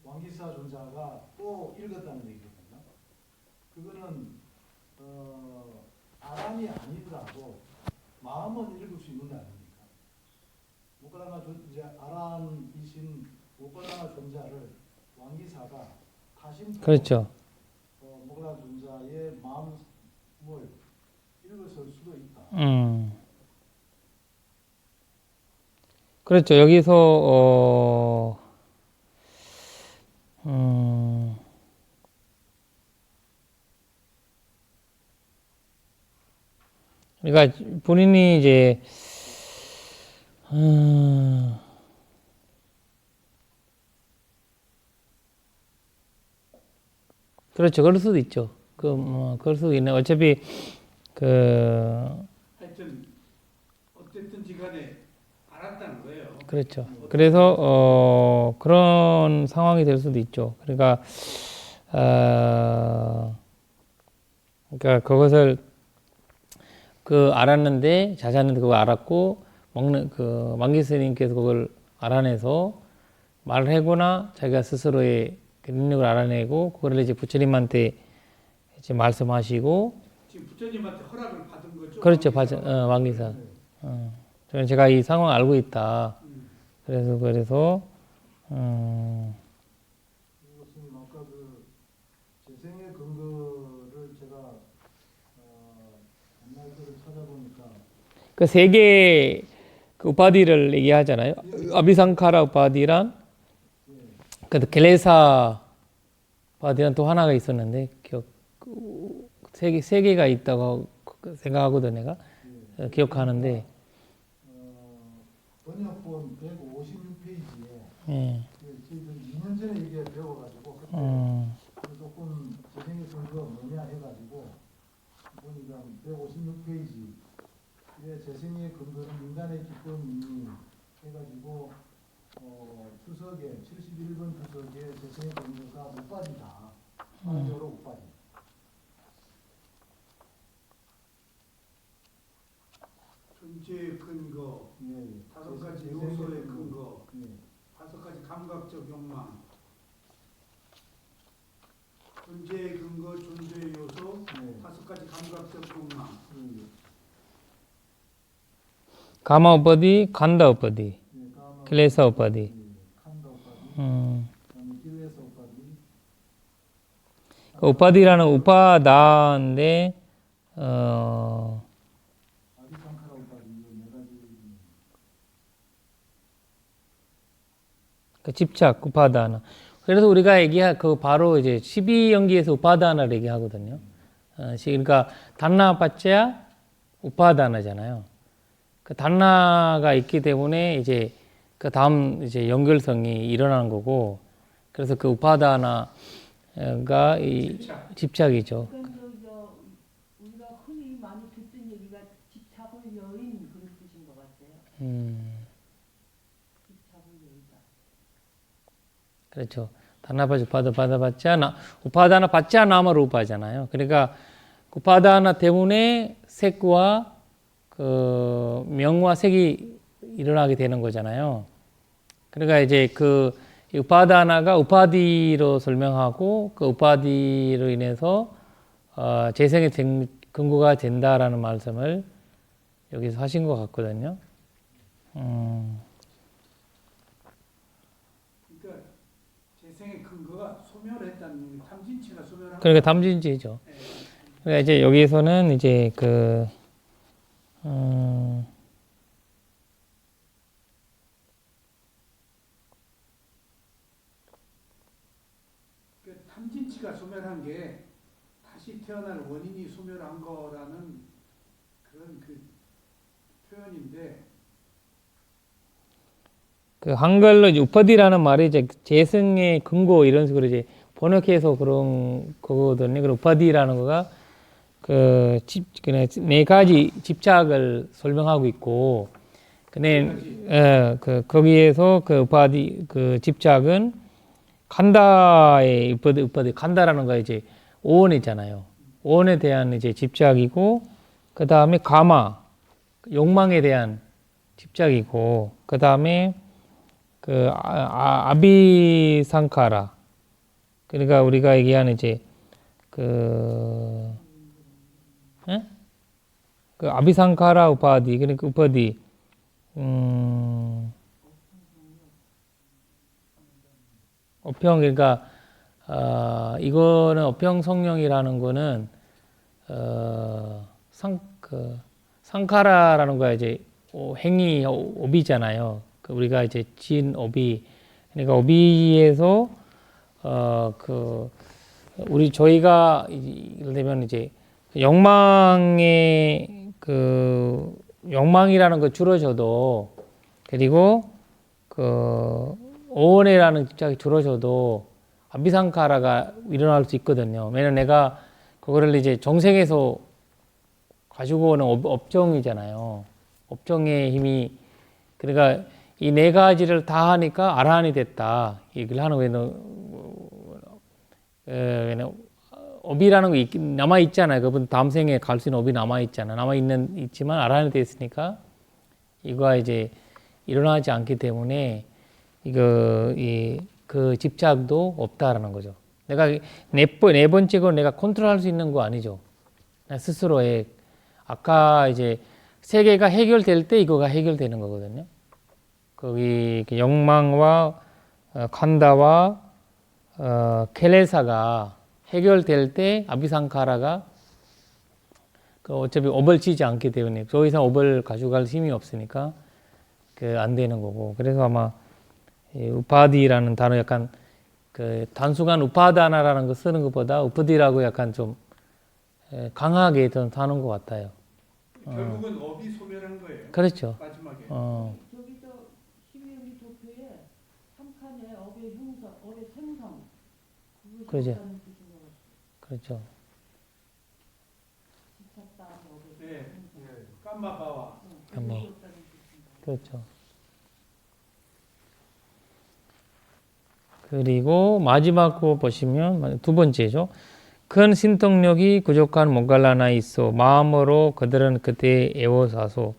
왕기사 존자가 또 읽었다는 얘기거든요. 그거는 아란이 아니더라도 마음은 읽을 수 있는 거 아닙니까? 모갈라나 존재 아란이신 모갈라나 존자를 왕기사가 다신 그렇죠. 모갈라나 존자의 얘 마음을 읽어설 수도 있다. 그렇죠. 여기서 그러니까 본인이 이제 그렇죠. 그럴 수도 있죠. 그럴 수도 있네. 어차피 하여튼 어쨌든지 간에 알았다는 거예요. 그렇죠. 그래서 그런 상황이 될 수도 있죠. 그러니까 그러니까 그것을 알았는데 자자는 그거 알았고 먹는 만기 스님께서 그걸 알아내서 말을 하거나 자기가 스스로의 그 능력을 알아내고 그거를 이제 부처님한테 이제 말씀하시고 지금 부처님한테 허락을 받은 거죠? 그렇죠. 왕기사가? 왕기사. 저는 제가 이 상황을 알고 있다. 그래서 이것은 아까 재생의 근거를 제가 옛날 거를 찾아보니까 그 세 개의 그 우파디를 얘기하잖아요. 아비상카라 우파디란 그 겔레사 우파디란 또 하나가 있었는데 세 개가 있다고 생각하거든 내가 기억하는데 번역본 156페이지에 예. 지금 2년 전에 이게 배워가지고 그때 조금 재생의 근거가 뭐냐 해가지고 보니까 156페이지에 재생의 근거는 인간의 기쁨이 해가지고 주석에 71번 주석에 재생의 근거가 우빠디다. 한국어로 우빠디. 존재의 근거, 예, 다섯 가지 재생의 요소의 근거. 근거, 예. 다섯 가지 감각적 욕망, 존재의 근거, 존재의 요소, 네. 다섯 가지 감각적 욕망. 가마 우파디, 간다 우파디, 까마 킬레사 우파디. 칸다 우빠디, 음. 그다음에 길레사 우빠디, 우파디라는 우파다인데 아비상카라 우빠디 이 네 가지. 그 집착 우파다나. 그래서 우리가 얘기할 바로 이제 12연기에서 우파다나를 얘기하거든요. 그러니까 단나파째야 우파다나잖아요. 그 단나가 있기 때문에 이제 그 다음 이제 연결성이 일어나는 거고, 그래서 그 우파다나가 이 집착이죠. 그러니까 우리가 흔히 많이 듣던 얘기가 집착을 여인 그런 뜻인 것 같아요. 집착을 여인다. 그렇죠. 단나파 우파다 받자 우파다나 받자 나마로 우파잖아요. 그러니까 우파다나 때문에 색과 그 명과 색이 일어나게 되는 거잖아요. 그러니까 이제 그 우파다나가 우파디로 설명하고 그 우파디로 인해서 재생의 근거가 된다라는 말씀을 여기서 하신 것 같거든요. 그러니까 재생의 근거가 소멸했다는 게 탐진치가 소멸한 그러니까 담진지죠. 그러니까 이제 여기서는 이제 그 탐진치가 소멸한 게 다시 태어날 원인이 소멸한 거라는 그런 그 표현인데 그 한글로 이제 우파디라는 말이 이제 재생의 근거 이런 식으로 이제 번역해서 그런 거거든요. 그 우파디라는 거가 그냥 네 가지 집착을 설명하고 있고, 거기에서 그 우파디 그 집착은 칸다의 우파디 칸다라는 거 이제 오온이잖아요. 오온에 대한 이제 집착이고, 그 다음에 가마 욕망에 대한 집착이고, 그 다음에 그 아비상카라, 그러니까 우리가 얘기하는 이제 그 아비상카라 우파디, 그러니까 우파디 어평, 그러니까 이거는 어평 성령이라는 거는 상카라라는 거야 이제 행위 오비잖아요. 우리가 이제 지은 오비, 그러니까 오비에서 저희가 예를 들면 이제 욕망이라는 거 줄어져도, 그리고 오원해라는 집착이 줄어져도 아비상카라가 일어날 수 있거든요. 왜냐면 내가 그거를 이제 정생에서 가지고 오는 업종이잖아요. 업종의 힘이, 그러니까 이 네 가지를 다 하니까 아라한이 됐다. 얘기를 하는 거예요. 업이라는 거 남아 있잖아요. 그분 다음 생에 갈 수 있는 업이 남아 있잖아. 있지만 아라한이 됐으니까 이거가 이제 일어나지 않기 때문에 그 집착도 없다라는 거죠. 내가 네 번째고 내가 컨트롤할 수 있는 거 아니죠. 스스로의 아까 이제 세계가 해결될 때 이거가 해결되는 거거든요. 거기 욕망과 칸다와 켈레사가 해결될 때 아비상카라가 어차피 업을 치지 않기 때문에 더 이상 업을 가져갈 힘이 없으니까 안 되는 거고. 그래서 아마 우파디라는 단어 약간 단순한 우파다나라는 거 쓰는 것보다 우파디라고 약간 좀 강하게 더 사는 것 같아요. 결국은 업이 소멸한 거예요. 그렇죠. 마지막에. 저기 심의영리 도표에 3칸에 업의 형성, 업의 생성 그것이 그러죠. 없다는 뜻인 것 같아요. 그렇죠. 집착다 업의 네. 생성. 깜마바와. 깜마. 그것이 없다는 뜻인 것 그렇죠. 그리고 마지막 거 보시면 두 번째죠. 큰 신통력이 부족한 몽갈라나 있어 마음으로 그들은 그때 애워사서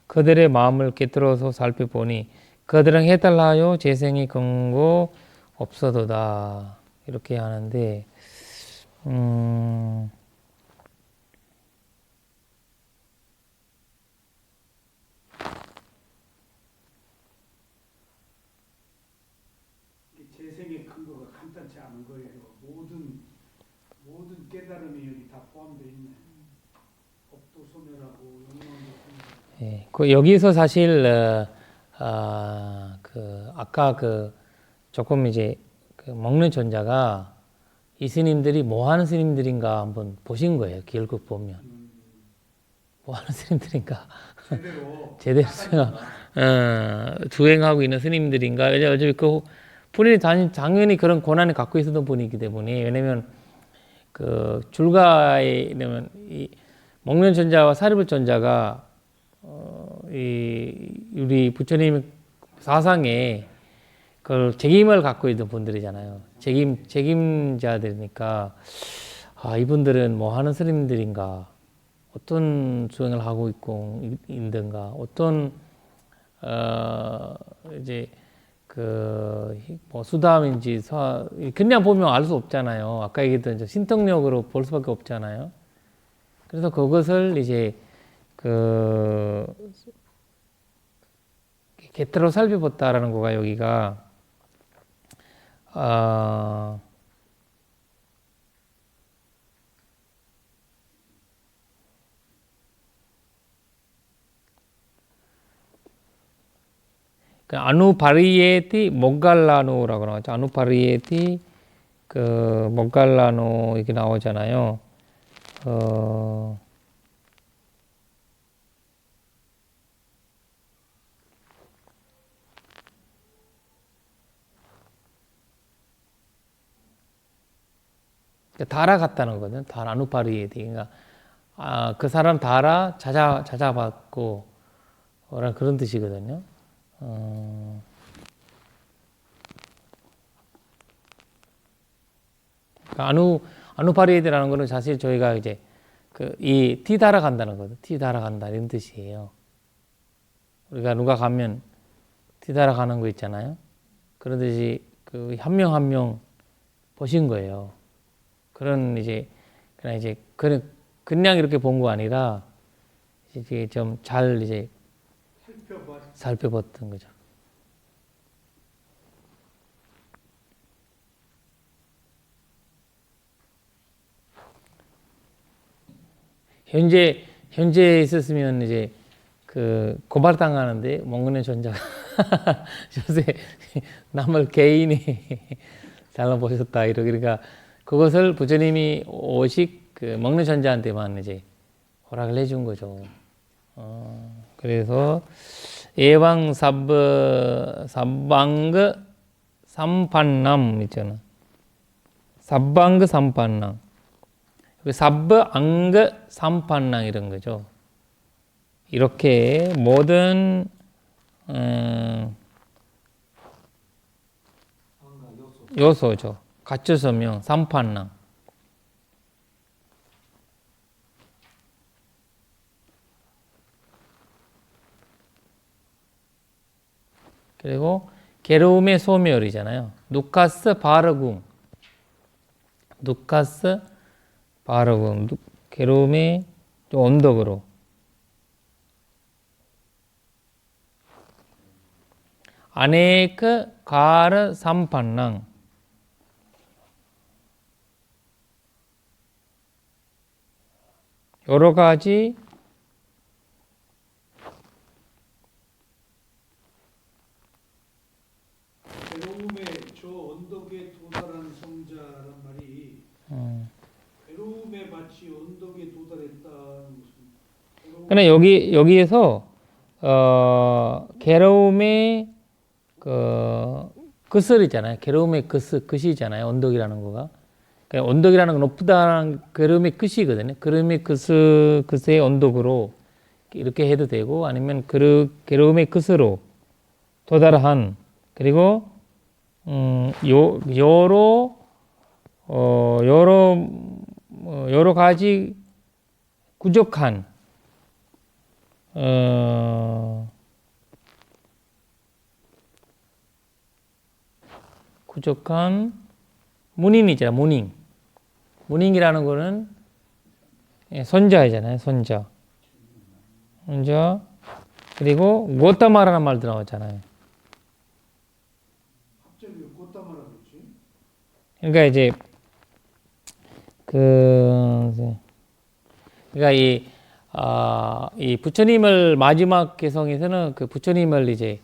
그들의 마음을 꿰뚫어서 살펴보니 그들은 해달라하여 재생이 근거 없어도다. 이렇게 하는데 재생의 근거가 간단치 않은 거예요. 모든 깨달음이 여기 다 포함되어 있네. 법도 소멸하고 욕망도 소멸하고. 예, 여기서 사실 아까 조금 이제 먹는 존자가 이 스님들이 뭐 하는 스님들인가 한번 보신 거예요. 결국 보면 뭐 하는 스님들인가 제대로 주행하고 있는 스님들인가. 어차피 본인이 당연히 그런 고난을 갖고 있었던 분이기 때문에. 왜냐면 줄가에 이 먹는 존자와 사리불 존자가 우리 부처님 사상에 그 책임을 갖고 있는 분들이잖아요. 책임자들이니까 이분들은 뭐 하는 스님들인가, 어떤 수행을 하고 있든가, 어떤 이제 뭐 수담인지 그냥 보면 알 수 없잖아요. 아까 얘기했던 신통력으로 볼 수밖에 없잖아요. 그래서 그것을 이제 곁으로 살펴봤다라는 거가 여기가 아누바리에티 모갈라노라고 나오죠. 아누바리에티 모갈라노 이렇게 나오잖아요. 달아 갔다는 거거든. 아누바리에티. 그러니까 그 사람 달아 찾아봤고 그런 뜻이거든요. 아누파리에드라는 거는 사실 저희가 이제 이 티 달아간다는 거죠. 티 달아간다 이런 뜻이에요. 우리가 누가 가면 티 달아가는 거 있잖아요. 그러듯이 한 명 한 명 보신 거예요. 그냥 그냥 이렇게 본 거 아니라 이제 좀 잘 이제 살펴봤던 거죠. 현재 있었으면 이제 그 고발당하는데 먹는 전자가 요새 남을 개인이 잘못 보셨다 이러 그러니까 그것을 부처님이 오직 그 먹는 전자한테만 이제 허락을 해준 거죠. 그래서 에왕 sab방그 삼판남 있잖아. sab방그 삼판남. sab방그 삼판남 이런 거죠. 이렇게 모든 요소죠. 가치서명 삼판남. 그리고 괴로움의 소멸이잖아요. 누카스 바르궁. 누카스 바르궁. 괴로움의 언덕으로. 아네크 가르 삼판랑. 여러 가지 괴로움의 저 언덕에 도달한 성자란 말이 괴로움에 마치 언덕에 도달했다는 것은 그러나 여기에서 괴로움의 그슬이잖아요. 괴로움의 끝이잖아요. 언덕이라는 거가. 그러니까 언덕이라는 건 높다는 괴로움의 끝이거든요. 괴로움의 끝의 언덕으로 이렇게 해도 되고 아니면 괴로움의 끝으로 도달한 그리고 여러 가지 부족한 문인이잖아. 문인이라는 거는 선자이잖아요. 선자. 그리고 고타마라는 말도 나왔잖아요. 갑자기 왜 곧다마라 그러지? 그러니까 이제 그러니까 이 부처님을 마지막 개성에서는 그 부처님을 이제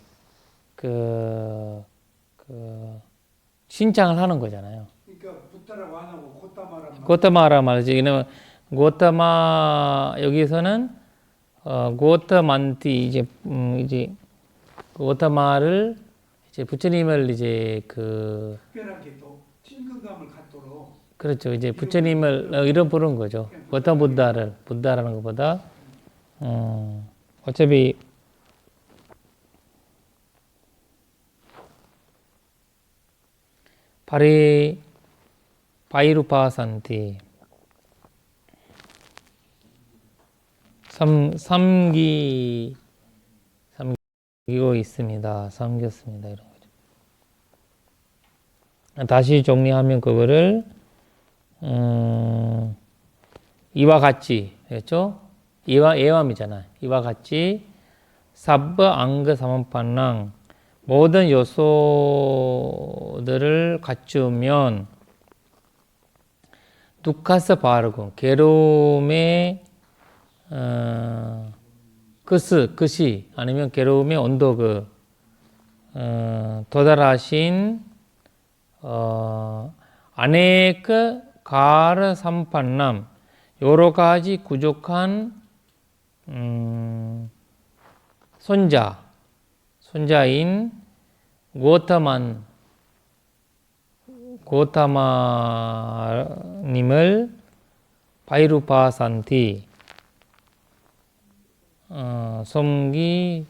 신창을 하는 거잖아요. 그러니까 부타라고 안 하고 곧다마란 말. 고타마라 말이지. 왜냐면 고타마 여기서는 고타만티 이제 고타마를 이제 부처님을 이제 특별하게 또 친근감을 갖도록 그렇죠. 이제 부처님을 이름 부르는 거죠. 고타 부다라는 것보다 어차피 바이루파산티 삼기고 있습니다. 삼겼습니다. 이런 거죠. 다시 정리하면 그거를 이와 같이 그렇죠? 예암이잖아요. 이와 같이 sabba anga samanpanang 모든 요소들을 갖추면 두카사 바르고 괴로움의 끝이 아니면 괴로움의 언덕 도달하신 아네크 가르 삼판남 여러 가지 부족한 손자인 고타마님을 바이루파산티 섬기고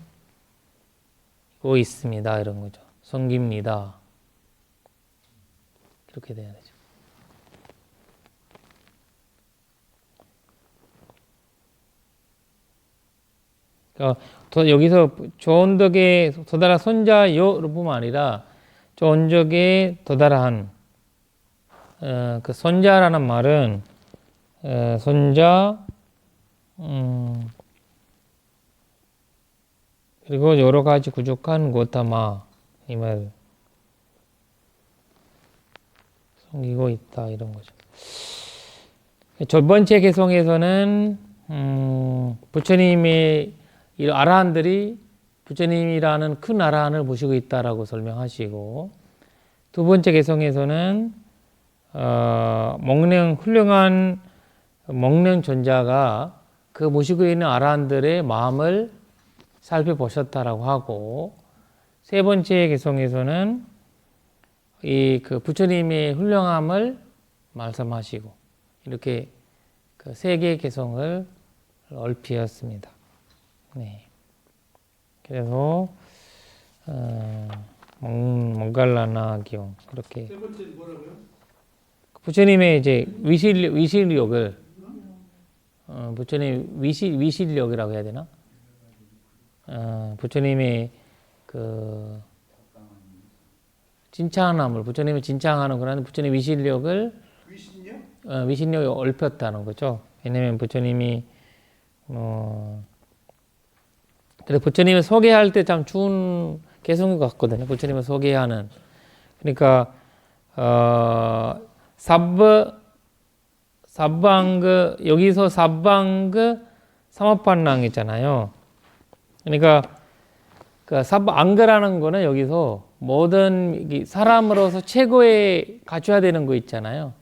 있습니다. 이런 거죠. 섬깁니다. 이렇게 돼야 되죠. 그러니까 여기서 조언덕에 도달한 손자요뿐만 아니라 조언덕에 도달한 그 손자라는 말은 손자 그리고 여러 가지 부족한 고타마임을 섬기고 있다 이런 거죠. 첫 번째 개성에서는 부처님의 이 아라한들이 부처님이라는 큰 아라한을 모시고 있다라고 설명하시고, 두 번째 개성에서는 훌륭한 먹는 존자가 그 모시고 있는 아라한들의 마음을 살펴보셨다라고 하고, 세 번째 개성에서는 이 그 부처님의 훌륭함을 말씀하시고, 이렇게 그 세 개의 개성을 얽히었습니다. 네. 그래서 몽갈라나 기용 그렇게 세 번째 뭐라고요? 부처님의 이제 위실력을 부처님 위실력이라고 해야 되나? 부처님의 그 진창함을 부처님의 진창하는 그런 부처님의 위실력을 위신요? 위신력이 얽혔다는 거죠. 왜냐하면 부처님이 그래서 부처님을 소개할 때 참 좋은 개성 같거든요. 부처님을 소개하는. 그러니까 sabban가 여기서 sabban가 사마판랑 있잖아요. 그러니까 그 sabban가라는 거는 여기서 모든 사람으로서 최고의 갖춰야 되는 거 있잖아요.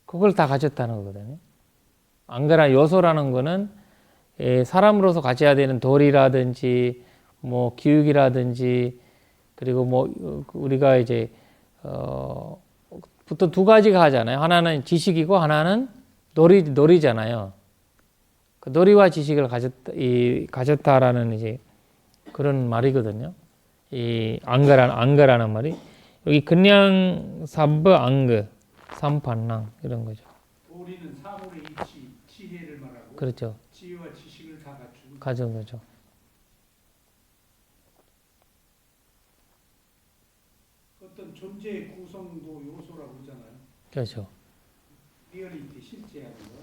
그걸 다 가졌다는 거거든요. 안가라 요소라는 거는 사람으로서 가져야 되는 도리라든지 뭐 교육이라든지 그리고 뭐 우리가 이제 보통 두 가지가 하잖아요. 하나는 지식이고 하나는 놀이잖아요. 그 놀이와 지식을 가졌다라는 이제 그런 말이거든요. 이 안가라는 말이 여기 그냥 sabba anga 삼판랑 이런 거죠. 도리는 사물의 이치, 지혜를 말하고 그렇죠. 지혜와 지식을 다 갖춘 가진 거죠. 어떤 존재의 구성도 요소라고 그러잖아요. 그렇죠. 리얼리티 실제하는 거.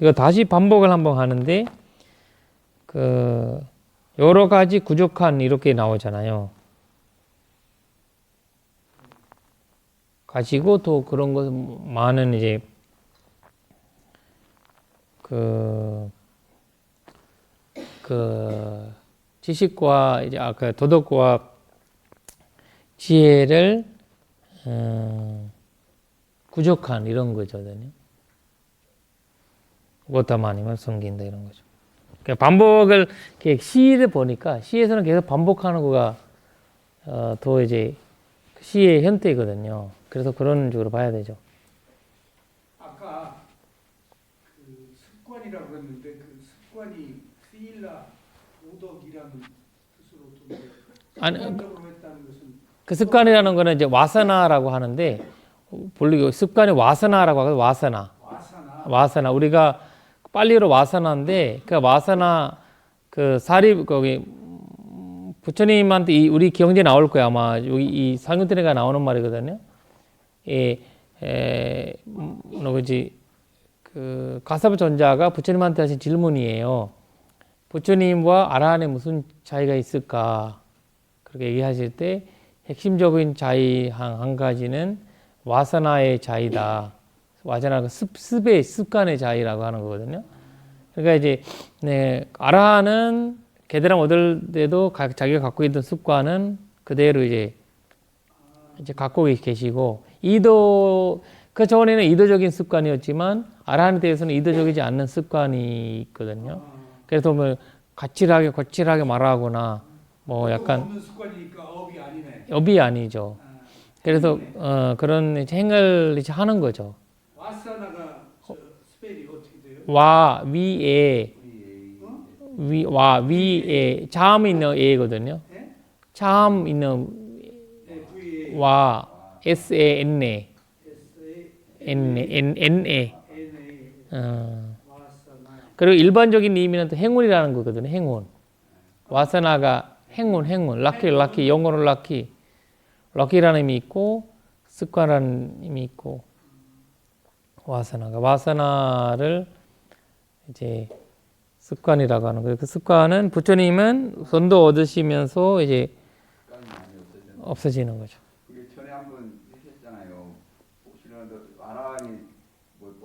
이거 다시 반복을 한번 하는데 그 여러 가지 부족한 이렇게 나오잖아요. 가지고 또 그런 것 많은 이제 그 지식과 이제 그 도덕과 지혜를 부족한 이런 거거든요. 고타마니만 섬긴다 이런 거죠. 그러니까 반복을 이렇게 시를 보니까 시에서는 계속 반복하는 거가 더 이제 시의 형태거든요. 그래서 그런 식으로 봐야 되죠. 아까 그 습관이라고 그랬는데 그 습관이 스일라 오덕이라는 뜻으로 좀 아니, 습관적으로 했다는 것은 그 습관이라는 거는 이제 와사나라고 하는데 본래 습관이 와사나라고 하거든요. 와사나. 우리가 빨리로 와사나인데 그 와사나 그 사리 거기 부처님한테 우리 경제 나올 거야 아마 여기 이 상유태가 나오는 말이거든요. 뭐지 그 가사부 전자가 부처님한테 하신 질문이에요. 부처님과 아라한에 무슨 차이가 있을까? 그렇게 얘기하실 때 핵심적인 차이 한 가지는 와사나의 차이다. 와사나가 습관의 차이라고 하는 거거든요. 그러니까 이제 아라한은 계대람 얻을 때도 자기가 갖고 있던 습관은 그대로 이제 갖고 계시고 그 전에는 의도적인 습관이었지만 아라한에 대해서는 의도적이지 않는 습관이 있거든요. 그래서 뭐 거칠하게 말하거나 뭐 약간 없는 습관이니까 업이 아니네. 업이 아니죠. 그래서 그런 행을 이제 하는 거죠. 와사나가 스펠이 어떻게 돼요? 위에 참 있는 에거든요. 네? 참 있는 VA 와 SANA NA NA 와사나 그리고 일반적인 의미는 또 행운이라는 거거든요. 행운. 와사나가 행운 럭키 영어로 럭키라는 의미 있고 습관이라는 의미 있고 와사나를 이제 습관이라고 하는 거예요. 그 습관은 부처님은 선도 얻으시면서 이제 습관이 많이 없어지는 거죠. 그게 전에 한번 하셨잖아요. 혹시라도 아라한이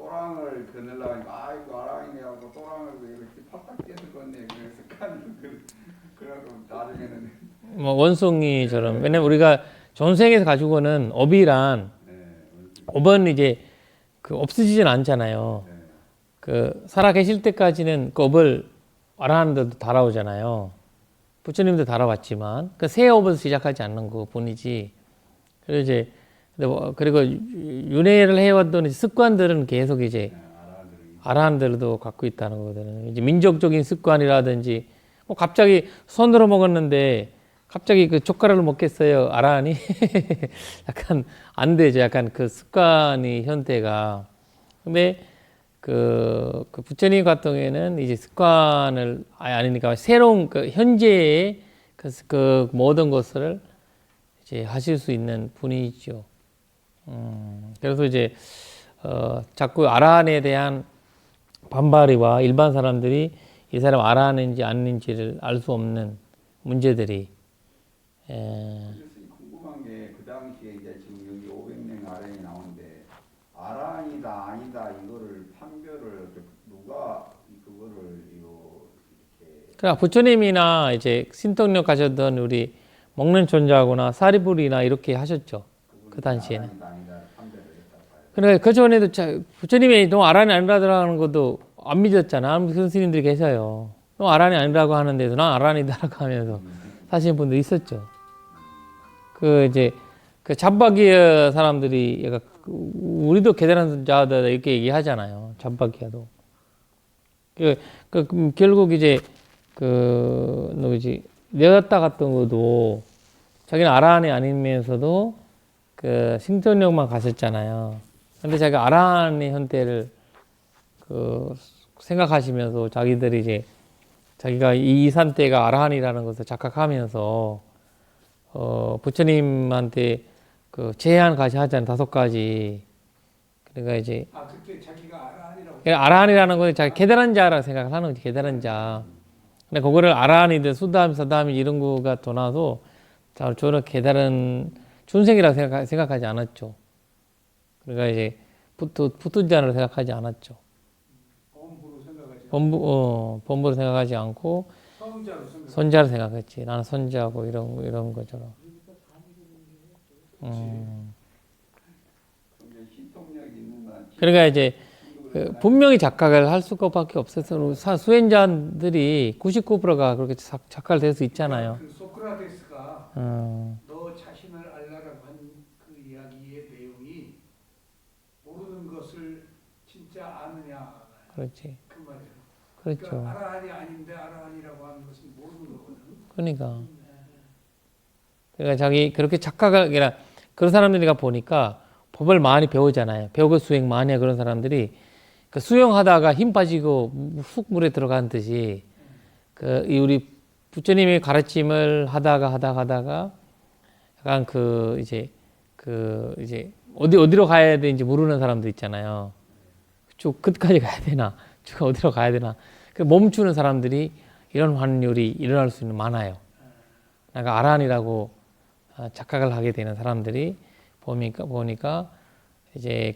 또랑을 거느려고 하니까 아이고 아랑이네 하고 또랑을 이렇게 팍팍 떼서 건네. 그래서 그래갖고 나중에는 뭐 원숭이처럼. 왜냐면 우리가 전생에서 가지고는 업이란 업은 이제 그 없어지진 않잖아요. 그 살아 계실 때까지는 그 업을 아라한들도 달아오잖아요. 부처님도 달아왔지만 그 새 업을 시작하지 않는 거 뿐이지. 그리고 이제 그리고 윤회를 해왔던 습관들은 계속 이제 아라한들도 갖고 있다는 거거든요. 이제 민족적인 습관이라든지 뭐 갑자기 손으로 먹었는데 갑자기 그 젓가락을 먹겠어요, 아라한이? 약간 안 되죠. 약간 그 습관이 현태가. 근데 그 부처님 같은 경우에는 이제 습관을 아니니까 새로운 그 현재의 그 모든 것을 이제 하실 수 있는 분이죠. 그래서 이제 자꾸 아라한에 대한 반발이와 일반 사람들이 이 사람 아라한인지 아닌지를 알 수 없는 문제들이. 궁금한 게 그 당시에 이제 지금 여기 500명 아래에 나오는데 아라한이다 아니다 이거를 판별을 누가 그거를 이렇게. 그러니까 부처님이나 이제 신통력 가셨던 우리 먹는 존자하고나 사리불이나 이렇게 하셨죠. 그 당시에는. 아라한이다 아니다 판별을 했다고 봐요. 그러니까 그 전에도 부처님이 너 아란이 아니라더라는 것도 안 믿었잖아. 그런 스님들이 계셔요. 너 아란이 아니라고 하는데도 난 아란이다라고 하면서 사시는 분들이 있었죠. 그 이제 그 잡박이어 사람들이 얘가 우리도 계단한 자다 이렇게 얘기하잖아요. 잡박이야도. 결국 이제 그 누구지 내었다 갔던 것도 자기는 아란이 아니면서도 그 신통력만 가셨잖아요. 근데 자기가 아란의 현태를 그 생각하시면서 자기들이 이제 자기가 이 산때가 아라한이라는 것을 착각하면서 부처님한테 그 제한 가지 하잖아요. 5가지. 그러니까 이제 그때 자기가 아라한이라고. 아라한이라는 건 자기 계달한 자라고 생각을 하는 거지. 계달한 자. 근데 그거를 아라한이든 수담, 사담 이런 거가 더 나와서 저는 계달은 준생이라고 생각하지 않았죠. 그러니까 이제 붙은 자를 생각하지 않았죠. 범부로 생각하지. 범부로 생각하지 않고 성자로 생각. 손자로 생각했지. 나는 손자고 이런 것처럼. 신통력이 있는 한 그러니까 이제 그 분명히 착각을 할 수밖에 없어서 수행자들이 99%가 그렇게 착각을 될 수 있잖아요. 그 소크라테스가 너 자신을 알라라고 한 그 이야기의 내용이 모르는 것을 진짜 아느냐. 그렇지. 그 말이에요. 그렇죠. 그러니까 아라한이 아닌데 아라한이라고 하는 것은 모르는 거거든. 그러니까. 그러니까 자기 그렇게 착각을 그냥 그런 사람들이가 보니까 법을 많이 배우잖아요. 배우고 수행 많이 해 그런 사람들이 그 수영하다가 힘 빠지고 훅 물에 들어간 듯이 그 우리 부처님의 가르침을 하다가 약간 그 이제 어디로 가야 되는지 모르는 사람들 있잖아요. 쭉 끝까지 가야 되나, 쭉 어디로 가야 되나. 그 멈추는 사람들이 이런 환율이 일어날 수 있는 많아요. 그러니까 아란이라고 착각을 하게 되는 사람들이 보니까 이제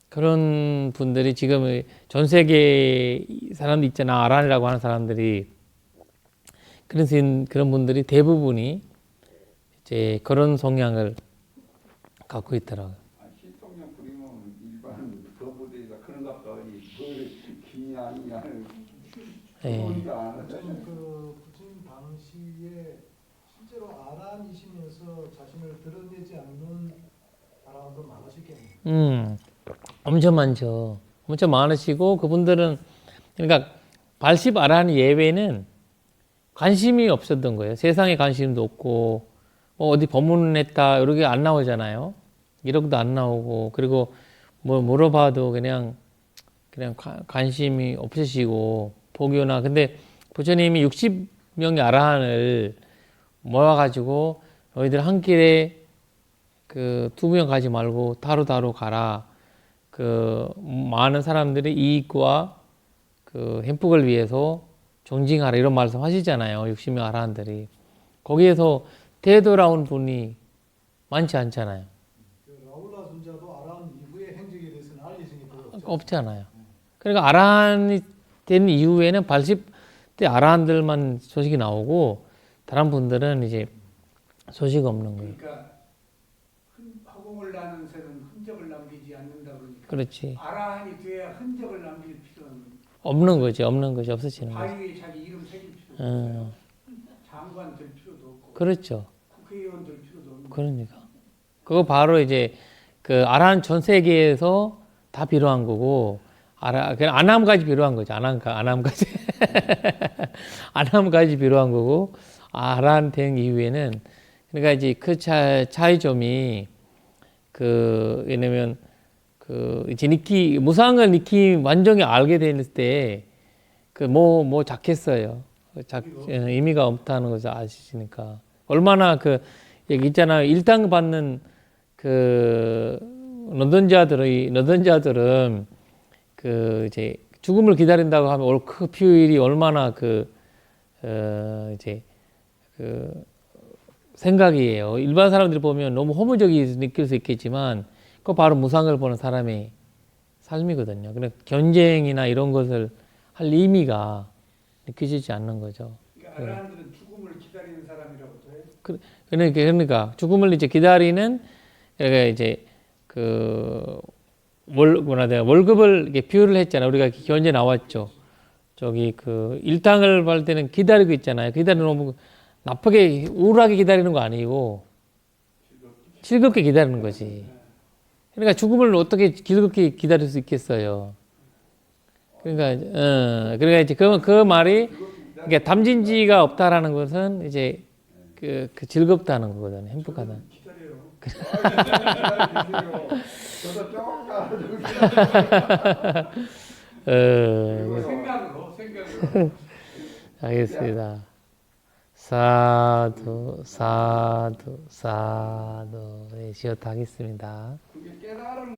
그런 분들이 지금 전 세계 사람들 있잖아. 아란이라고 하는 사람들이 그런 분들이 대부분이 이제 그런 성향을 갖고 있더라고요. 신통력 부리면 일반 거부대가 그런가 봐. 그 기냐 아니냐는 그러니까 안 하죠. 그 부처님 당시에 실제로 아란이시면서 자신을 드러내지 않는 사람도 많으시겠네요. 엄청 많죠. 엄청 많으시고 그분들은 그러니까 발십 아란 예외는 관심이 없었던 거예요. 세상에 관심도 없고 어디 법문했다 이렇게 안 나오잖아요. 이력도 안 나오고 그리고 뭐 물어봐도 그냥 관심이 없으시고 보교나 근데 부처님이 60명의 아라한을 모아가지고 너희들 한 길에 그 2명 가지 말고 다루다루 가라. 그 많은 사람들의 이익과 그 행복을 위해서 존징하라 이런 말씀 하시잖아요. 60명 아라한들이 거기에서 되돌아온 분이 많지 않잖아요. 그 라울라尊자도 아란 이후의 행적에 대해서는 알려지니까 없잖아요. 그러니까 아란이 된 이후에는 80대 아란들만 소식이 나오고 다른 분들은 이제 소식 없는 거예요. 그러니까 허공을 나는 새는 흔적을 남기지 않는다 그러니까 그렇지. 아라한이 돼야 흔적을 남길 필요는 없는 거지. 없는 것이 없어지는 거지. 바위에 자기 이름 새길 필요도 어. 없어요. 장관 될 필요도 없고 그렇죠. 국회의원 될 필요도 없고 그러니까. 그거 바로 이제 그 아란 전 세계에서 다 필요한 거고 그냥 아남까지 필요한 거죠. 아남까지. 아남까지 필요한 거고 아란 된 이후에는 그러니까 이제 그 차이점이 왜냐면 이제 무상을 완전히 알게 될 때 뭐 작겠어요. 의미가 없다는 것을 아시니까 얼마나 여기 있잖아요. 일당 받는 노동자들은 이제 죽음을 기다린다고 하면 그 비율이 얼마나 이제 생각이에요. 일반 사람들이 보면 너무 허무적이 느낄 수 있겠지만 그거 바로 무상을 보는 사람의 삶이거든요. 그러니까 경쟁이나 이런 것을 할 의미가 느껴지지 않는 거죠. 그러니까 아라한들은 죽음을 기다리는 사람이라고도 해요. 그러니까 죽음을 이제 기다리는 이제 월급을 이렇게 비유를 했잖아요. 우리가 현재 나왔죠. 저기 일당을 받을 때는 기다리고 있잖아요. 너무 나쁘게 우울하게 기다리는 거 아니고 즐겁게 기다리는 거지. 그러니까 죽음을 어떻게 즐겁게 기다릴 수 있겠어요. 그러니까 이제 그 말이 그러니까 담진지가 없다라는 것은 이제 즐겁다는 거거든요. 행복하다. 기다려요. 저도 조금 생각으로. 알겠습니다. 사두, 사두, 사두. 네, 시어하겠습니다. 그게 깨달음